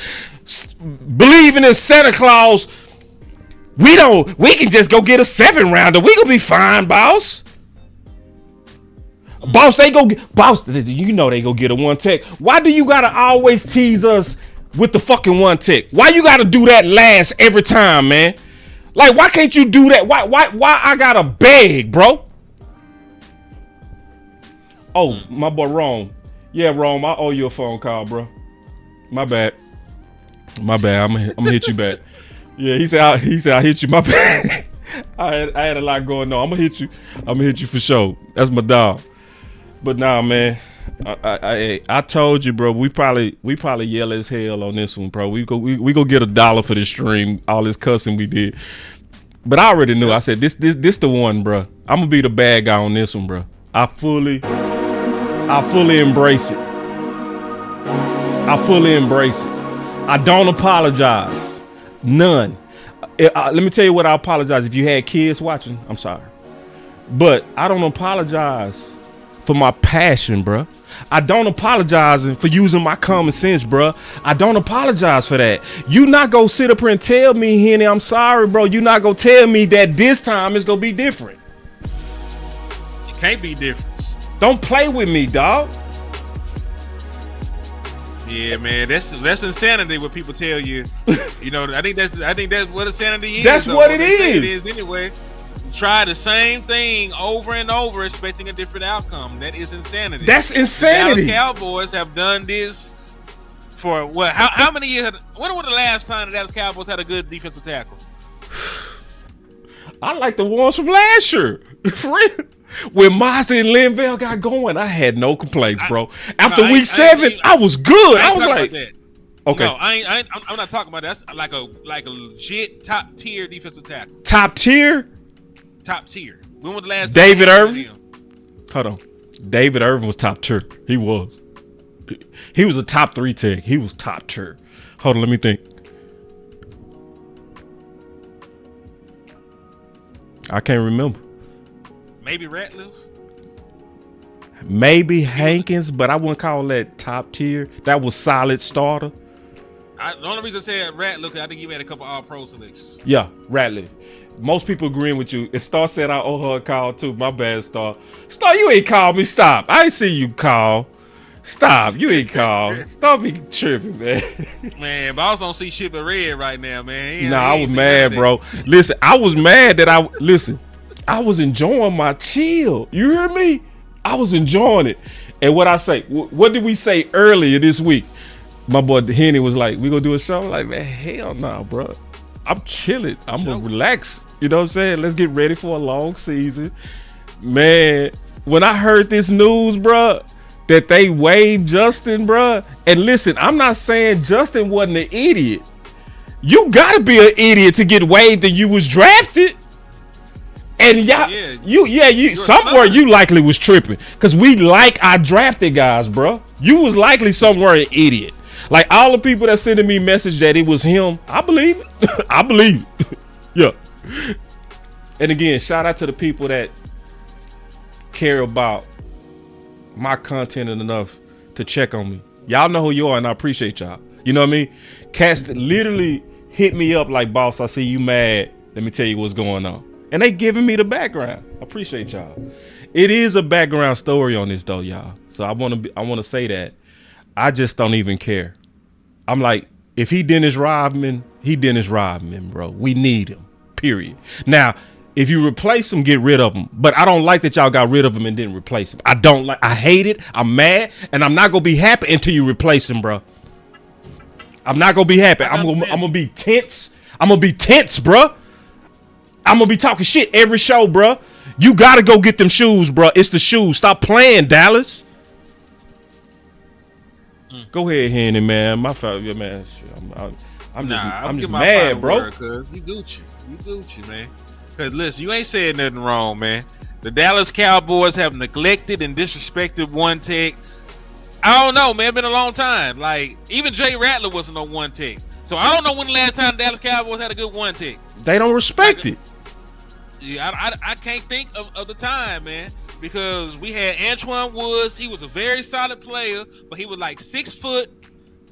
believing in Santa Claus. We can just go get a 7-rounder. We gonna be fine, boss. Boss, they go get a one tech. Why do you gotta always tease us with the fucking one tech? Why you gotta do that last every time, man? Like, why can't you do that? Why I gotta beg, bro? Oh, my boy Rome. Yeah, Rome, I owe you a phone call, bro. My bad. I'm gonna hit you back. Yeah, he said I hit you. My bad. I had a lot going on. I'm gonna hit you for sure. That's my dog. But nah, man, I told you, bro. We probably yell as hell on this one, bro. We go get $1 for this stream. All this cussing we did, but I already knew. I said this the one, bro. I'm gonna be the bad guy on this one, bro. I fully embrace it. I don't apologize. None. Let me tell you what I apologize. If you had kids watching, I'm sorry, but I don't apologize for my passion, bruh. I don't apologize for using my common sense, bruh. I don't apologize for that. You not gonna sit up here and tell me, Henny, I'm sorry, bro. You not gonna tell me that this time it's gonna be different. It can't be different. Don't play with me, dog. Yeah, man, that's insanity. What people tell you, you know. I think that's what insanity is. That's what it is. It is anyway. Try the same thing over and over, expecting a different outcome. That is insanity. That's insanity. The Dallas Cowboys have done this for what? How many years? When was the last time the Dallas Cowboys had a good defensive tackle? I like the ones from last year. When Mazza and Linville got going, I had no complaints, bro. After week 7, I was good. I was like, okay. No, I'm not talking about that. That's like a legit top tier defensive tackle. Top tier. When was the last David Irvin? Hold on. David Irvin was top tier. He was a top 3 tech. He was top tier. Hold on, let me think. I can't remember. Maybe Ratliff. Maybe Hankins, but I wouldn't call that top tier. That was solid starter. The only reason I said Ratliff, I think you made a couple All-Pro selections. Yeah, Ratliff. Most people agreeing with you. And Star said I owe her a call too. My bad, Star. Star, you ain't called me. Stop. I ain't see you call. Stop. You ain't called. Star be tripping, man. Man, Boss don't see shit but red right now, man. I was mad, bro. Listen, I was mad that I was enjoying my chill. You hear me? I was enjoying it. And what I say, what did we say earlier this week? My boy Henny was like, we gonna do a show? I'm like, man, hell no, bro. I'm chilling. I'm gonna relax. You know what I'm saying? Let's get ready for a long season. Man, when I heard this news, bro, that they waived Justin, bro. And listen, I'm not saying Justin wasn't an idiot. You gotta be an idiot to get waived and you was drafted. And you somewhere you likely was tripping. Cause we like our drafted guys, bro. You was likely somewhere an idiot. Like all the people that sending me message that it was him, I believe it. I believe it. Yeah. And again, shout out to the people that care about my content enough to check on me. Y'all know who you are, and I appreciate y'all. You know what I mean? Cats literally hit me up like, boss, I see you mad. Let me tell you what's going on. And they giving me the background. I appreciate y'all. It is a background story on this though, y'all. So I want to say that. I just don't even care. I'm like, if he Dennis Rodman, he Dennis Rodman, bro. We need him, period. Now, if you replace him, get rid of him. But I don't like that y'all got rid of him and didn't replace him. I hate it. I'm mad. And I'm not going to be happy until you replace him, bro. I'm not going to be happy. I'm going to be tense. I'm going to be tense, bro. I'm going to be talking shit every show, bro. You got to go get them shoes, bro. It's the shoes. Stop playing, Dallas. Go ahead, Henny, man. My fault, yeah, man. I'm just mad, bro. Cause you Gucci, man. Cause listen, you ain't said nothing wrong, man. The Dallas Cowboys have neglected and disrespected one tech. I don't know, man. It's been a long time. Like even Jay Rattler wasn't on one tech, so I don't know when the last time the Dallas Cowboys had a good one tech. They don't respect it. Yeah, I can't think of the time, man. Because we had Antoine Woods. He was a very solid player, but he was like 6 foot,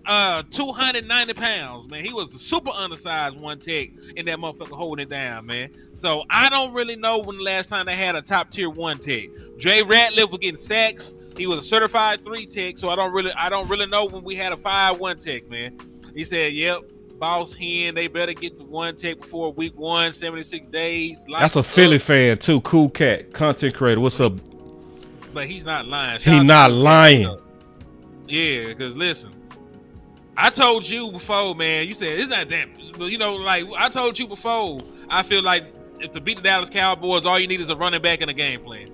290 pounds, man. He was a super undersized one tech in that motherfucker holding it down, man. So I don't really know when the last time they had a top tier one tech. Jay Ratliff was getting sacks. He was a certified 3 tech, so I don't really know when we had a 5-1 tech, man. He said, "Yep, Boss Hen, they better get the one tech before week 1, 76 days." That's a Philly fan too. Cool cat, content creator. What's up? But he's not lying. He not lying. Yeah, because listen, I told you before, man. You said it's not that. You know, like I told you before. I feel like if to beat the Dallas Cowboys, all you need is a running back and a game plan.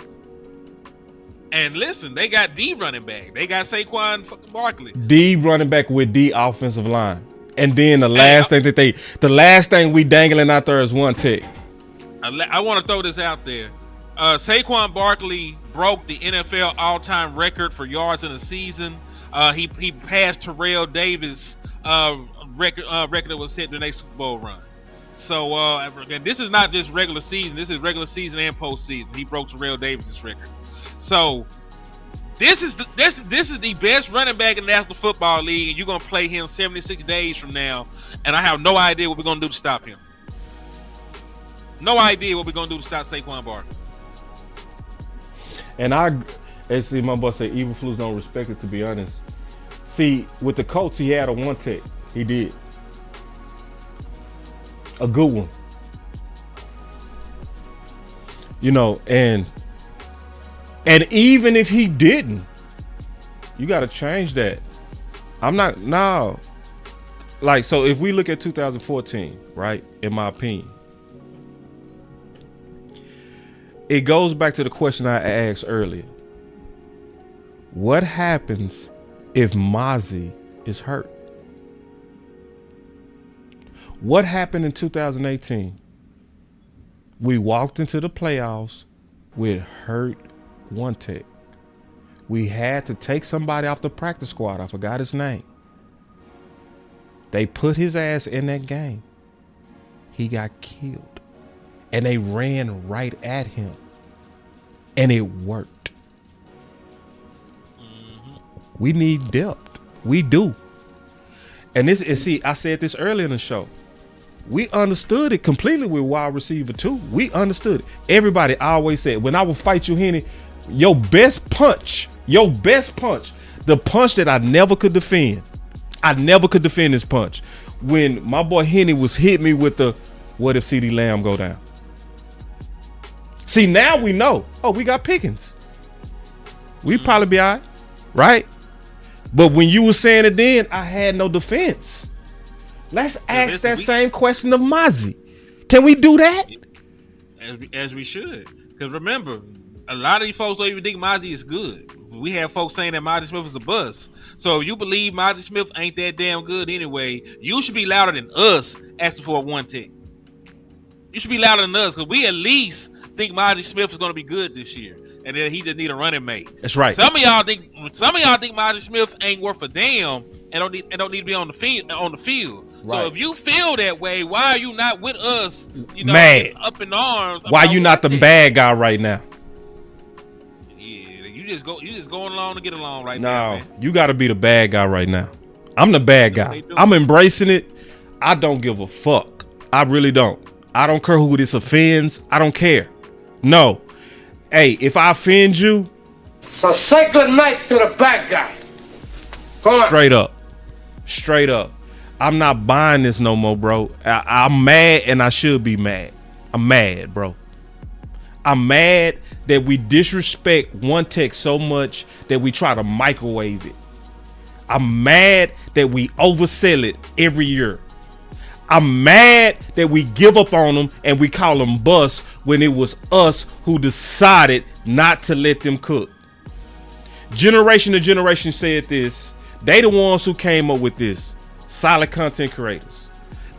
And listen, they got D running back. They got Saquon Barkley. D running back with D offensive line. And then the last thing we dangling out there is one tech. I want to throw this out there. Saquon Barkley broke the NFL all-time record for yards in a season. He passed Terrell Davis' record that was set during their Super Bowl run. So and this is not just regular season. This is regular season and postseason. He broke Terrell Davis' record. So this is the best running back in the National Football League, and you're gonna play him 76 days from now, and I have no idea what we're gonna do to stop him. No idea what we're gonna do to stop Saquon Barkley. And see, my boy said evil flus don't respect it, to be honest. See, with the Colts, he had a one tech. He did. A good one. You know, and even if he didn't, you got to change that. Like, so if we look at 2014, right, in my opinion, it goes back to the question I asked earlier. What happens if Mozzie is hurt? What happened in 2018? We walked into the playoffs with hurt one tech. We had to take somebody off the practice squad. I forgot his name. They put his ass in that game. He got killed. And they ran right at him. And it worked. We need depth. We do. And see, I said this earlier in the show. We understood it completely with wide receiver too. We understood it. Everybody always said, when I will fight you, Henny, your best punch, the punch that I never could defend. I never could defend this punch. When my boy Henny was hit me with the, what if CeeDee Lamb go down? See, now we know. Oh, we got Pickens. We'd probably be all right, right? But when you were saying it then, I had no defense. Let's ask that same question of Mozzie. Can we do that? As we should. Because remember, a lot of these folks don't even think Mozzie is good. We have folks saying that Mozzie Smith is a bust. So if you believe Mozzie Smith ain't that damn good anyway, you should be louder than us asking for a one tick. You should be louder than us because we at least think Mozzie Smith is going to be good this year. And then he just need a running mate. That's right. Some of y'all think Mozzie Smith ain't worth a damn and don't need to be on the field. Right. So if you feel that way, why are you not with us? You know, mad, up in arms. Why you not the bad guy right now? Yeah, you just going along to get along right No, now. Man. you got to be the bad guy right now. I'm the bad guy. I'm embracing it. I don't give a fuck. I really don't. I don't care who this offends. I don't care. No. Hey, if I offend you, so say good night to the bad guy. Come on. Straight up. Straight up. I'm not buying this no more, bro. I'm mad, and I should be mad. I'm mad, bro. I'm mad that we disrespect One Tech so much that we try to microwave it. I'm mad that we oversell it every year. I'm mad that we give up on them and we call them bust when it was us who decided not to let them cook. Generation to generation said this. They the ones who came up with this. Solid content creators.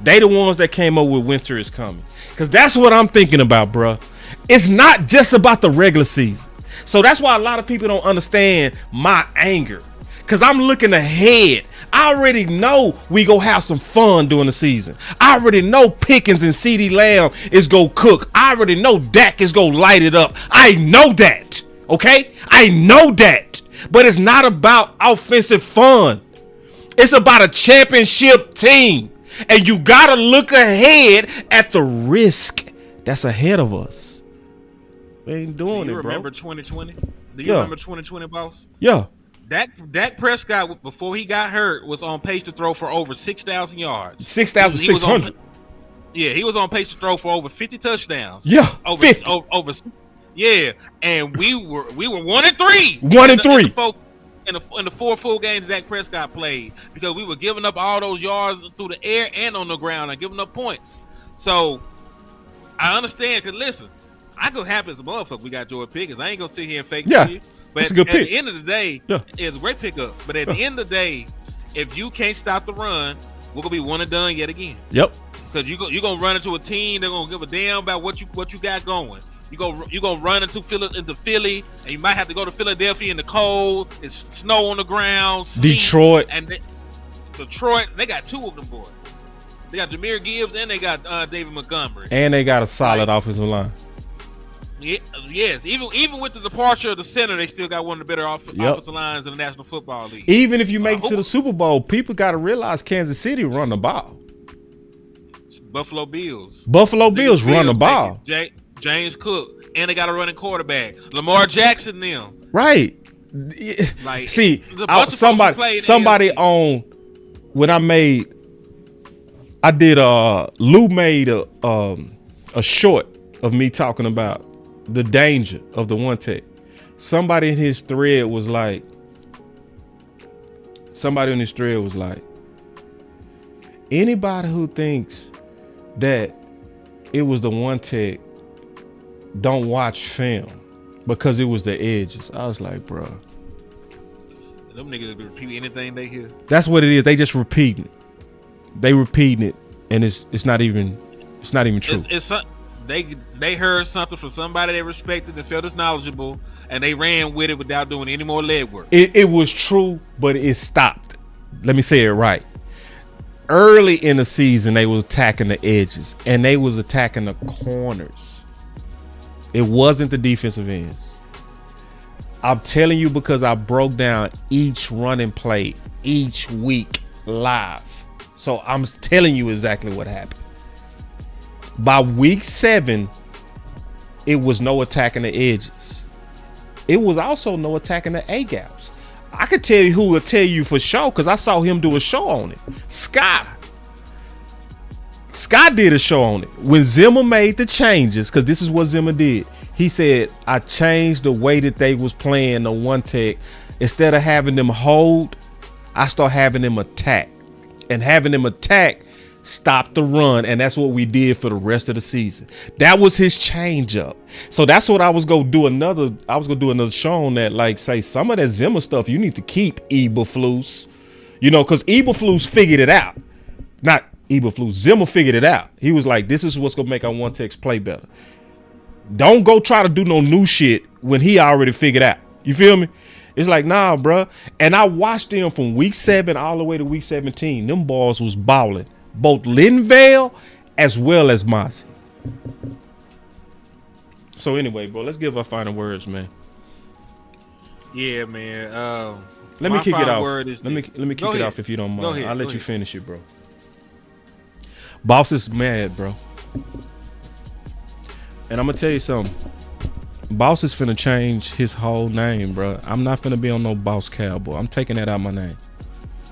They the ones that came up with Winter is Coming. Because that's what I'm thinking about, bruh. It's not just about the regular season. So that's why a lot of people don't understand my anger. Because I'm looking ahead. I already know we go have some fun during the season. I already know Pickens and CeeDee Lamb is go cook. I already know Dak is go light it up. I know that. Okay? I know that. But it's not about offensive fun. It's about a championship team. And you got to look ahead at the risk that's ahead of us. We ain't doing it, bro. Do you remember 2020? Do you remember 2020, boss? Yeah. Dak Prescott, before he got hurt, was on pace to throw for over 6,000 yards. 6,600. Yeah, he was on pace to throw for over 50 touchdowns. Yeah, over 50. Over. Yeah, and we were 1-3. 1-3. In the 4 full games Dak Prescott played, because we were giving up all those yards through the air and on the ground and giving up points. So I understand, because listen, I could happen as a motherfucker. We got Jordan Pickens. I ain't gonna sit here and fake it to you. But that's a good at pick. the end of the day, it's a great pickup. But at the end of the day, if you can't stop the run, we're gonna be one and done yet again. Yep. Because you're gonna run into a team they're gonna give a damn about what you got going. You gonna run into Philly, and you might have to go to Philadelphia in the cold. It's snow on the ground. Sleet, Detroit, they got 2 of them boys. They got Jahmyr Gibbs and they got David Montgomery, and they got a solid offensive line. Yes, even with the departure of the center, they still got one of the better offensive lines in the National Football League. Even if you make it to the Super Bowl, people got to realize Kansas City run the ball. Buffalo Bills run the ball. James Cook, and they got a running quarterback, Lamar Jackson. Them right. Like, see, somebody on when I did Lou made a short of me talking about the danger of the One Tech. Somebody in his thread was like, anybody who thinks that it was the One Tech don't watch film because it was the edges. I was like, bro, them niggas repeat anything they hear. That's what it is. They just repeating it. They repeating it, and it's not even true. They heard something from somebody they respected and felt as knowledgeable, and they ran with it without doing any more legwork. It was true, but it stopped. Let me say it right. Early in the season, they was attacking the edges, and they was attacking the corners. It wasn't the defensive ends. I'm telling you because I broke down each running play each week live. So I'm telling you exactly what happened. By week 7, it was no attacking the edges. It was also no attacking the A-gaps. I could tell you who will tell you for sure because I saw him do a show on it. Sky did a show on it. When Zimmer made the changes, because this is what Zimmer did. He said, I changed the way that they was playing the One Tech. Instead of having them hold, I start having them attack. And having them attack stopped the run. And that's what we did for the rest of the season. That was his change up. So that's what I was going to do another show on that. Like, say, some of that Zimmer stuff, you need to keep Eberflus. You know, because Eberflus figured it out. Not Eberflus. Zimmer figured it out. He was like, this is what's going to make our One Techs play better. Don't go try to do no new shit when he already figured out. You feel me? It's like, nah, bruh. And I watched them from week 7 all the way to week 17. Them balls was balling. Both Linvale as well as Mossy. So anyway, bro, let's give our final words, man. Yeah, man. Let me kick it off. Let me kick it off if you don't mind. Go ahead, I'll let you finish it, bro. Boss is mad, bro. And I'm gonna tell you something. Boss is finna change his whole name, bro. I'm not finna be on no Boss Cowboy. I'm taking that out of my name.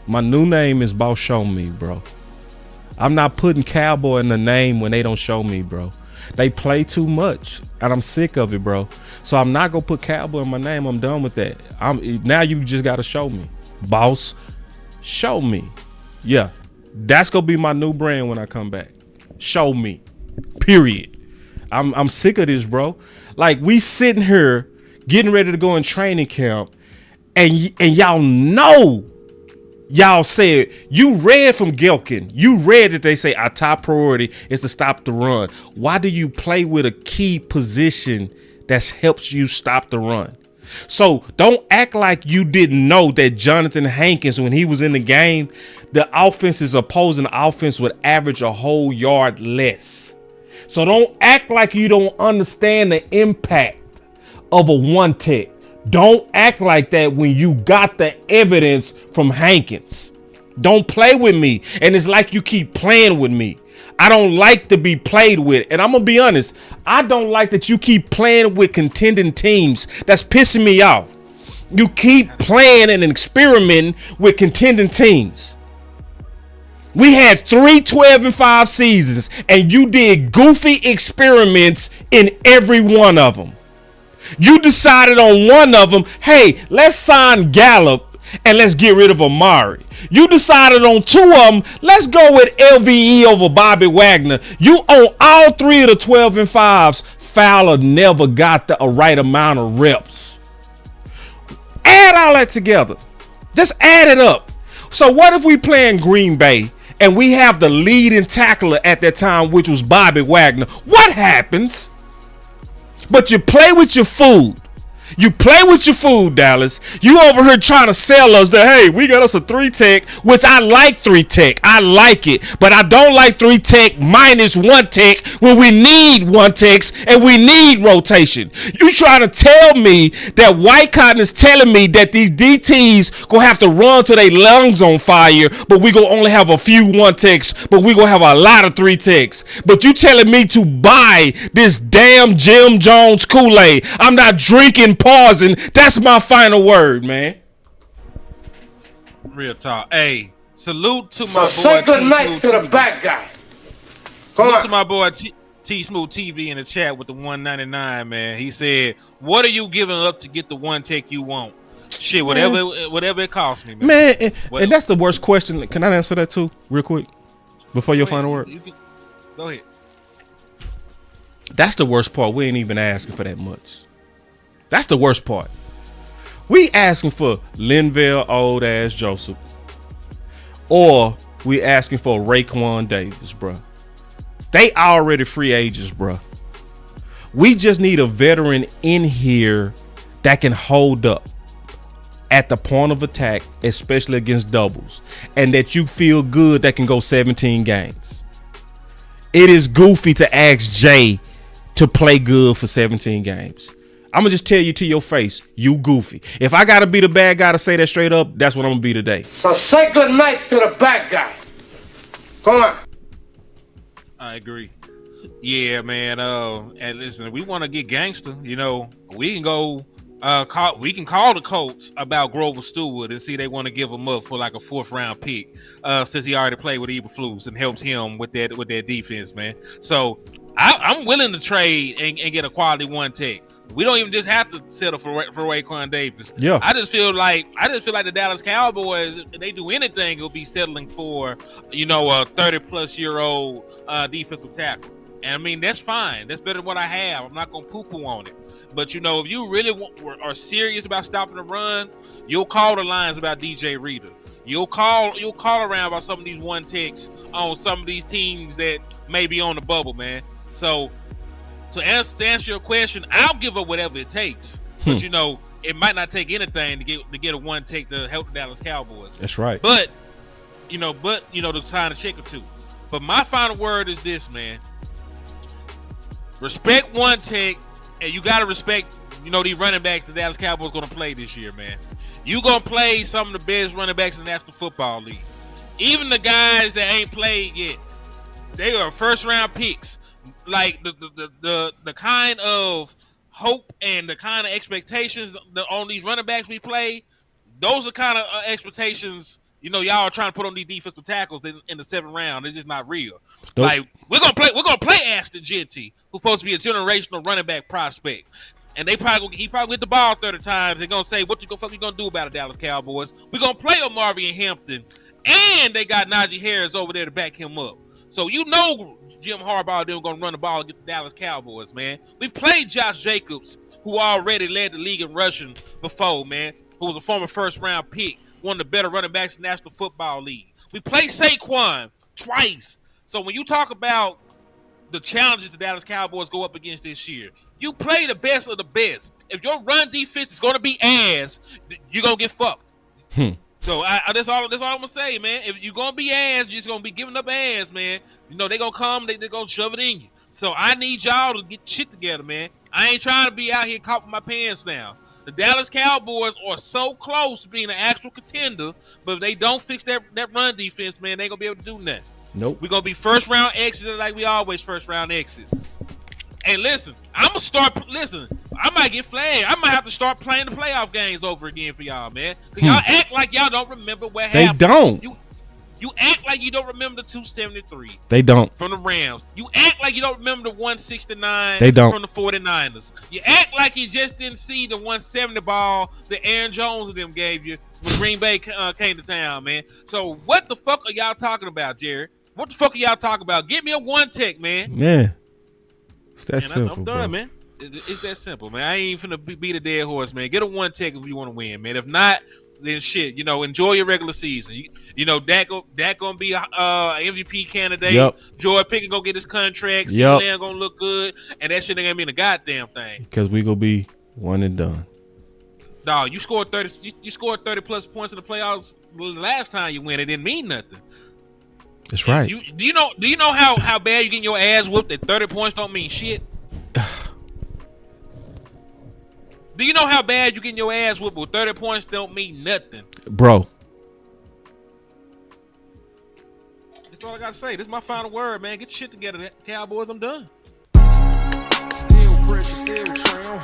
My new name is Boss Show Me, bro. I'm not putting Cowboy in the name when they don't show me, bro. They play too much, and I'm sick of it, bro. So I'm not gonna put Cowboy in my name. I'm done with that. Now you just gotta show me, Boss. Show me. Yeah, that's gonna be my new brand when I come back. Show me. Period. I'm sick of this, bro. Like, we sitting here getting ready to go in training camp, and y'all know. Y'all said, you read from Gelkin. You read that they say our top priority is to stop the run. Why do you play with a key position that helps you stop the run? So don't act like you didn't know that Jonathan Hankins, when he was in the game, the opposing offense would average a whole yard less. So don't act like you don't understand the impact of a one tech. Don't act like that when you got the evidence from Hankins. Don't play with me. And it's like you keep playing with me. I don't like to be played with. And I'm going to be honest. I don't like that you keep playing with contending teams. That's pissing me off. You keep playing and experimenting with contending teams. We had 3 12-5 seasons, and you did goofy experiments in every one of them. You decided on one of them, hey, let's sign Gallup and let's get rid of Amari. You decided on 2 of them, let's go with LVE over Bobby Wagner. You on all 3 of the 12-5s, Fowler never got the right amount of reps. Add all that together. Just add it up. So what if we play in Green Bay and we have the leading tackler at that time, which was Bobby Wagner? What happens? But you play with your food. You play with your food, Dallas. You over here trying to sell us that, hey, we got us a 3-tech, which I like 3-tech. I like it. But I don't like 3-tech minus 1-tech when we need 1-techs and we need rotation. You trying to tell me that White Cotton is telling me that these DTs gonna have to run till their lungs on fire, but we gonna only have a few 1-techs, but we gonna have a lot of 3-techs. But you telling me to buy this damn Jim Jones Kool-Aid. I'm not drinking pausing. That's my final word, man. Real talk. Hey, salute to my boy. Say good night to the bad guy. Salute to my boy T Smooth TV in the chat with the 199, man. He said, "What are you giving up to get the 1-tech you want?" Shit, whatever it costs me, man. Man, and that's the worst question. Can I answer that too, real quick, before your final word? Go ahead. That's the worst part. We ain't even asking for that much. That's the worst part. We asking for Linville old ass Joseph, or we asking for Raekwon Davis, bro. They already free agents, bro. We just need a veteran in here that can hold up at the point of attack, especially against doubles, and that you feel good that can go 17 games. It is goofy to ask Jay to play good for 17 games. I'm going to just tell you to your face, you goofy. If I got to be the bad guy to say that straight up, that's what I'm going to be today. So say good night to the bad guy. Come on. I agree. Yeah, man. And listen, we want to get gangster. You know, we can go call the Colts about Grover Stewart and see they want to give him up for like a 4th round pick, since he already played with Eberflus and helped him with that defense, man. So I'm willing to trade and get a quality 1-tech. We don't even just have to settle for Raekwon Davis. Yeah. I just feel like the Dallas Cowboys, if they do anything, it'll be settling for, a 30-plus-year-old defensive tackle. And I mean, that's fine. That's better than what I have. I'm not gonna poo-poo on it. But if you really are serious about stopping the run, you'll call the lines about DJ Reader. You'll call around about some of these 1-techs on some of these teams that may be on the bubble, man. So to answer your question, I'll give up whatever it takes. But it might not take anything to get a 1-tech to help the Dallas Cowboys. That's right. But to sign a check or two. But my final word is this, man. Respect 1-tech, and you gotta respect these running backs the Dallas Cowboys gonna play this year, man. You gonna play some of the best running backs in the National Football League. Even the guys that ain't played yet, they are 1st-round picks. Like the kind of hope and the kind of expectations on these running backs we play, those are kind of expectations You know, y'all are trying to put on these defensive tackles in the 7th round. It's just not real. Nope. Like we're gonna play Ashton Jeanty, who's supposed to be a generational running back prospect. And he probably get the ball 30 times. They're gonna say, "What the fuck you gonna do about it, Dallas Cowboys?" We're gonna play Omari and Hampton, and they got Najee Harris over there to back him up. So you know Jim Harbaugh them gonna run the ball against the Dallas Cowboys, man. We played Josh Jacobs, who already led the league in rushing before, man. Who was a former 1st-round pick, one of the better running backs in the National Football League. We played Saquon twice. So when you talk about the challenges the Dallas Cowboys go up against this year, you play the best of the best. If your run defense is going to be ass, you're going to get fucked. So that's all I'm going to say, man. If you're going to be ass, you're just going to be giving up ass, man. You know, they're going to come, they're going to shove it in you. So I need y'all to get shit together, man. I ain't trying to be out here caught with my pants now. The Dallas Cowboys are so close to being an actual contender, but if they don't fix that run defense, man, they ain't going to be able to do nothing. Nope. We're going to be 1st-round exits like we always 1st-round exits. And listen, I might get flagged. I might have to start playing the playoff games over again for y'all, man. Because y'all act like y'all don't remember what happened. They don't. You act like you don't remember the 273. They don't. From the Rams. You act like you don't remember the 169 They don't. from the 49ers. You act like you just didn't see the 170 ball that Aaron Jones and them gave you when Green Bay came to town, man. So what the fuck are y'all talking about, Jared? What the fuck are y'all talking about? Get me a 1-tech, man. Man. It's that simple, I'm done, man. It's that simple, man. I ain't finna beat a dead horse, man. Get a 1-tech if you want to win, man. If not, then shit, you know, enjoy your regular season. You know, Dak gonna be a MVP candidate. Yep. Joy Pickens gonna get his contract. Yep. CeeDee Lamb gonna look good, and that shit ain't gonna mean a goddamn thing. Because we gonna be one and done. Dog, you scored 30. You scored 30+ points in the playoffs the last time you win. It didn't mean nothing. That's right. Do you know how bad you getting your ass whooped? That 30 points don't mean shit. Do you know how bad you getting your ass whooped? With 30 points don't mean nothing, bro. That's all I gotta say. This is my final word, man. Get your shit together, Cowboys. I'm done. Still pressure, still trail.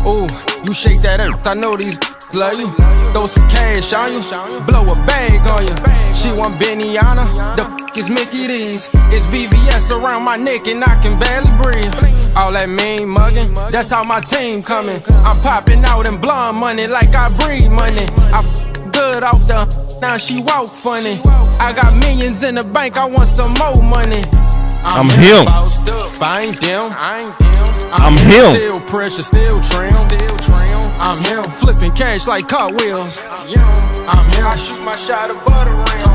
Ooh, you shake that up. I know these love you. Throw some cash on you. Blow a bag on you. She want Benihana. The f is Mickey D's. It's VVS around my neck and I can barely breathe. All that mean mugging, that's how my team coming. I'm popping out in blonde money like I breed money. I good off the, now she walk funny. I got millions in the bank, I want some more money. I'm him. I ain't them. I'm him. Still pressure, still trim. I'm him. Flipping cash like cartwheels. I'm him. I shoot my shot of butter rim.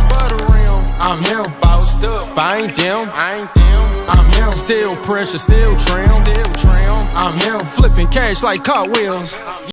I'm him. Bossed up. I ain't them. I'm him. Still pressure, still trim. I'm him. Flipping cash like cartwheels.